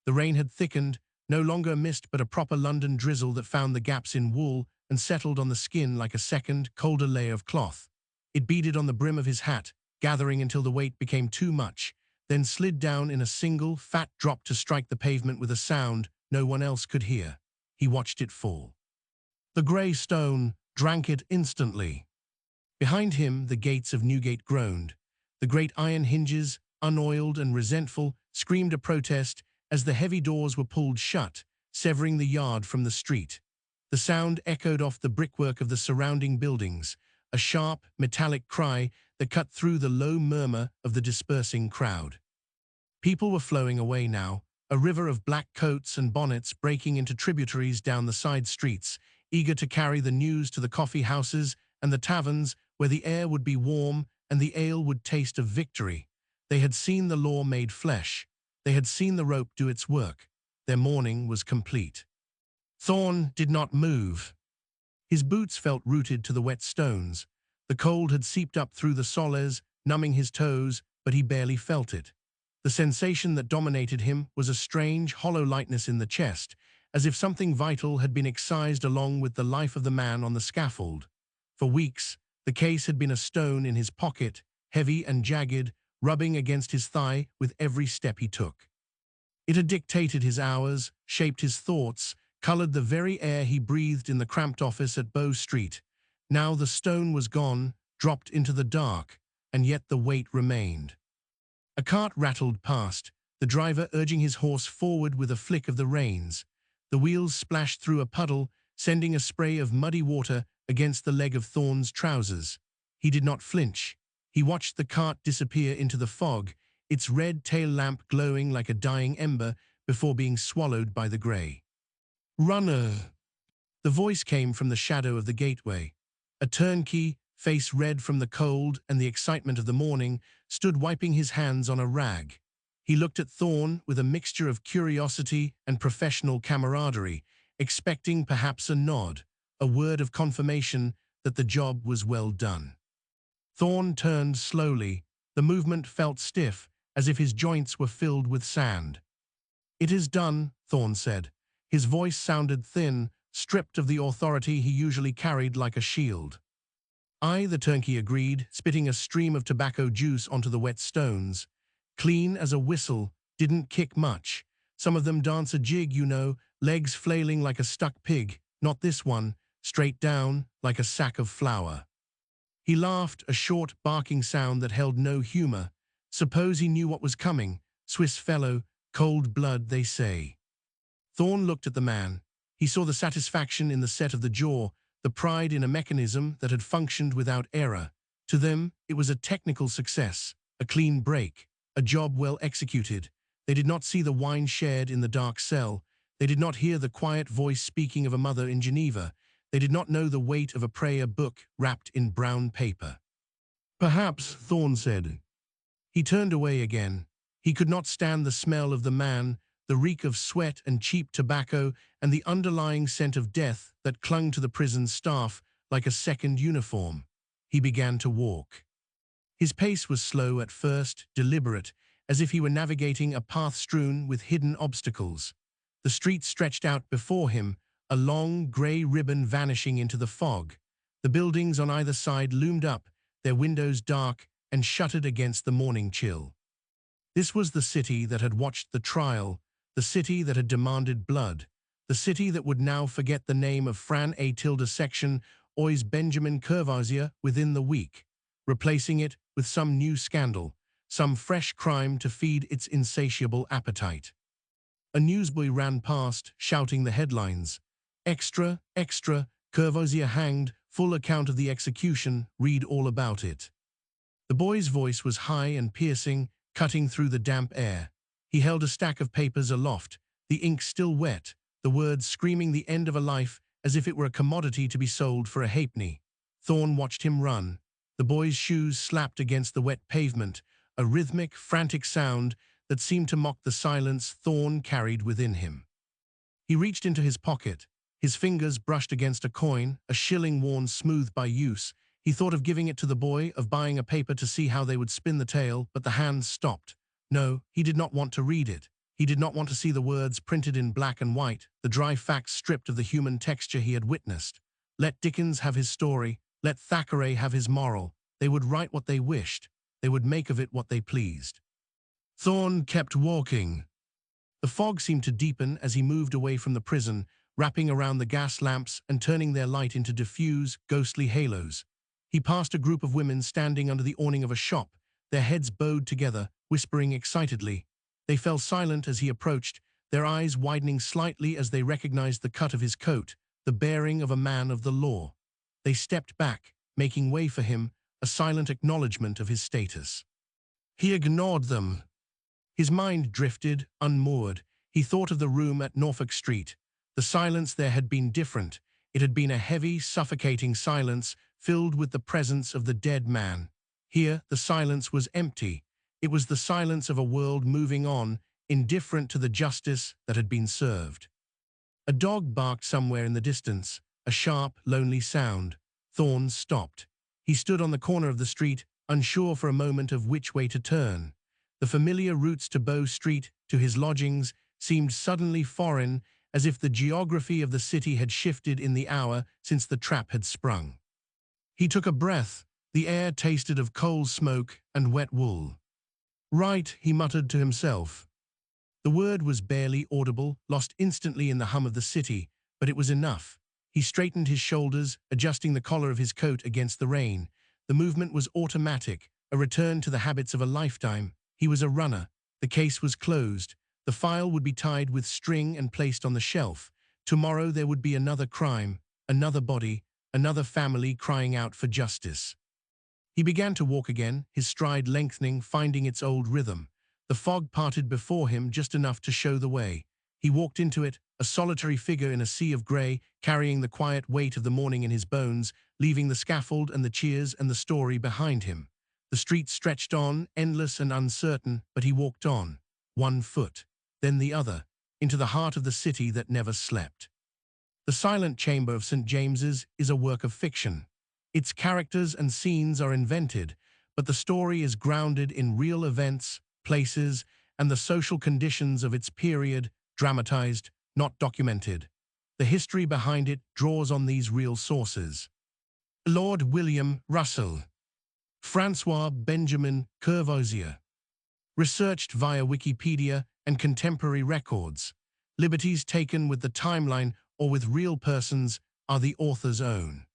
The rain had thickened, no longer a mist but a proper London drizzle that found the gaps in wool and settled on the skin like a second, colder layer of cloth. It beaded on the brim of his hat, gathering until the weight became too much, then slid down in a single, fat drop to strike the pavement with a sound no one else could hear. He watched it fall. The grey stone drank it instantly. Behind him, the gates of Newgate groaned. The great iron hinges, unoiled and resentful, screamed a protest as the heavy doors were pulled shut, severing the yard from the street. The sound echoed off the brickwork of the surrounding buildings, a sharp, metallic cry that cut through the low murmur of the dispersing crowd. People were flowing away now, a river of black coats and bonnets breaking into tributaries down the side streets, eager to carry the news to the coffee houses and the taverns where the air would be warm and the ale would taste of victory. They had seen the law made flesh. They had seen the rope do its work. Their mourning was complete. Thorne did not move. His boots felt rooted to the wet stones. The cold had seeped up through the soles, numbing his toes, but he barely felt it. The sensation that dominated him was a strange, hollow lightness in the chest, as if something vital had been excised along with the life of the man on the scaffold. For weeks, the case had been a stone in his pocket, heavy and jagged, rubbing against his thigh with every step he took. It had dictated his hours, shaped his thoughts, colored the very air he breathed in the cramped office at Bow Street. Now the stone was gone, dropped into the dark, and yet the weight remained. A cart rattled past, the driver urging his horse forward with a flick of the reins. The wheels splashed through a puddle, sending a spray of muddy water against the leg of Thorne's trousers. He did not flinch. He watched the cart disappear into the fog, its red tail lamp glowing like a dying ember before being swallowed by the grey. "Runner!" The voice came from the shadow of the gateway. A turnkey, face red from the cold and the excitement of the morning, stood wiping his hands on a rag. He looked at Thorne with a mixture of curiosity and professional camaraderie, expecting perhaps a nod, a word of confirmation that the job was well done. Thorne turned slowly. The movement felt stiff, as if his joints were filled with sand. "It is done," Thorne said. His voice sounded thin, stripped of the authority he usually carried like a shield. "Aye," the turnkey agreed, spitting a stream of tobacco juice onto the wet stones. "Clean as a whistle, didn't kick much. Some of them dance a jig, you know, legs flailing like a stuck pig. Not this one, straight down, like a sack of flour." He laughed, a short, barking sound that held no humor. Suppose he knew what was coming. Swiss fellow, cold blood, they say. Thorne looked at the man. He saw the satisfaction in the set of the jaw, the pride in a mechanism that had functioned without error. To them, it was a technical success, a clean break, a job well executed. They did not see the wine shared in the dark cell. They did not hear the quiet voice speaking of a mother in Geneva. They did not know the weight of a prayer book wrapped in brown paper. "Perhaps," Thorne said. He turned away again. He could not stand the smell of the man, the reek of sweat and cheap tobacco, and the underlying scent of death that clung to the prison staff like a second uniform. He began to walk. His pace was slow at first, deliberate, as if he were navigating a path strewn with hidden obstacles. The street stretched out before him, a long, grey ribbon vanishing into the fog. The buildings on either side loomed up, their windows dark and shuttered against the morning chill. This was the city that had watched the trial, the city that had demanded blood, the city that would now forget the name of Fran A. Tilda Section Ois Benjamin Courvoisier within the week, replacing it with some new scandal, some fresh crime to feed its insatiable appetite. A newsboy ran past, shouting the headlines. "Extra, extra, Courvoisier hanged, full account of the execution, read all about it." The boy's voice was high and piercing, cutting through the damp air. He held a stack of papers aloft, the ink still wet, the words screaming the end of a life as if it were a commodity to be sold for a halfpenny. Thorne watched him run. The boy's shoes slapped against the wet pavement, a rhythmic, frantic sound that seemed to mock the silence Thorne carried within him. He reached into his pocket. His fingers brushed against a coin, a shilling worn smooth by use. He thought of giving it to the boy, of buying a paper to see how they would spin the tale, but the hand stopped. No, he did not want to read it. He did not want to see the words printed in black and white, the dry facts stripped of the human texture he had witnessed. Let Dickens have his story. Let Thackeray have his moral. They would write what they wished. They would make of it what they pleased. Thorne kept walking. The fog seemed to deepen as he moved away from the prison, wrapping around the gas lamps and turning their light into diffuse, ghostly halos. He passed a group of women standing under the awning of a shop, their heads bowed together, whispering excitedly. They fell silent as he approached, their eyes widening slightly as they recognized the cut of his coat, the bearing of a man of the law. They stepped back, making way for him, a silent acknowledgement of his status. He ignored them. His mind drifted, unmoored. He thought of the room at Norfolk Street. The silence there had been different. It had been a heavy, suffocating silence filled with the presence of the dead man. Here, the silence was empty. It was the silence of a world moving on, indifferent to the justice that had been served. A dog barked somewhere in the distance, a sharp, lonely sound. Thorne stopped. He stood on the corner of the street, unsure for a moment of which way to turn. The familiar routes to Bow Street, to his lodgings, seemed suddenly foreign, as if the geography of the city had shifted in the hour since the trap had sprung. He took a breath. The air tasted of coal smoke and wet wool. Right, he muttered to himself. The word was barely audible, lost instantly in the hum of the city, but it was enough. He straightened his shoulders, adjusting the collar of his coat against the rain. The movement was automatic, a return to the habits of a lifetime. He was a runner. The case was closed. The file would be tied with string and placed on the shelf. Tomorrow there would be another crime, another body, another family crying out for justice. He began to walk again, his stride lengthening, finding its old rhythm. The fog parted before him just enough to show the way. He walked into it, a solitary figure in a sea of grey, carrying the quiet weight of the morning in his bones, leaving the scaffold and the cheers and the story behind him. The street stretched on, endless and uncertain, but he walked on, one foot, then the other, into the heart of the city that never slept. The silent chamber of St. James's is a work of fiction. Its characters and scenes are invented, but the story is grounded in real events, places, and the social conditions of its period, dramatized, not documented. The history behind it draws on these real sources. Lord William Russell, Francois Benjamin Courvoisier. Researched via Wikipedia and contemporary records. Liberties taken with the timeline or with real persons are the author's own.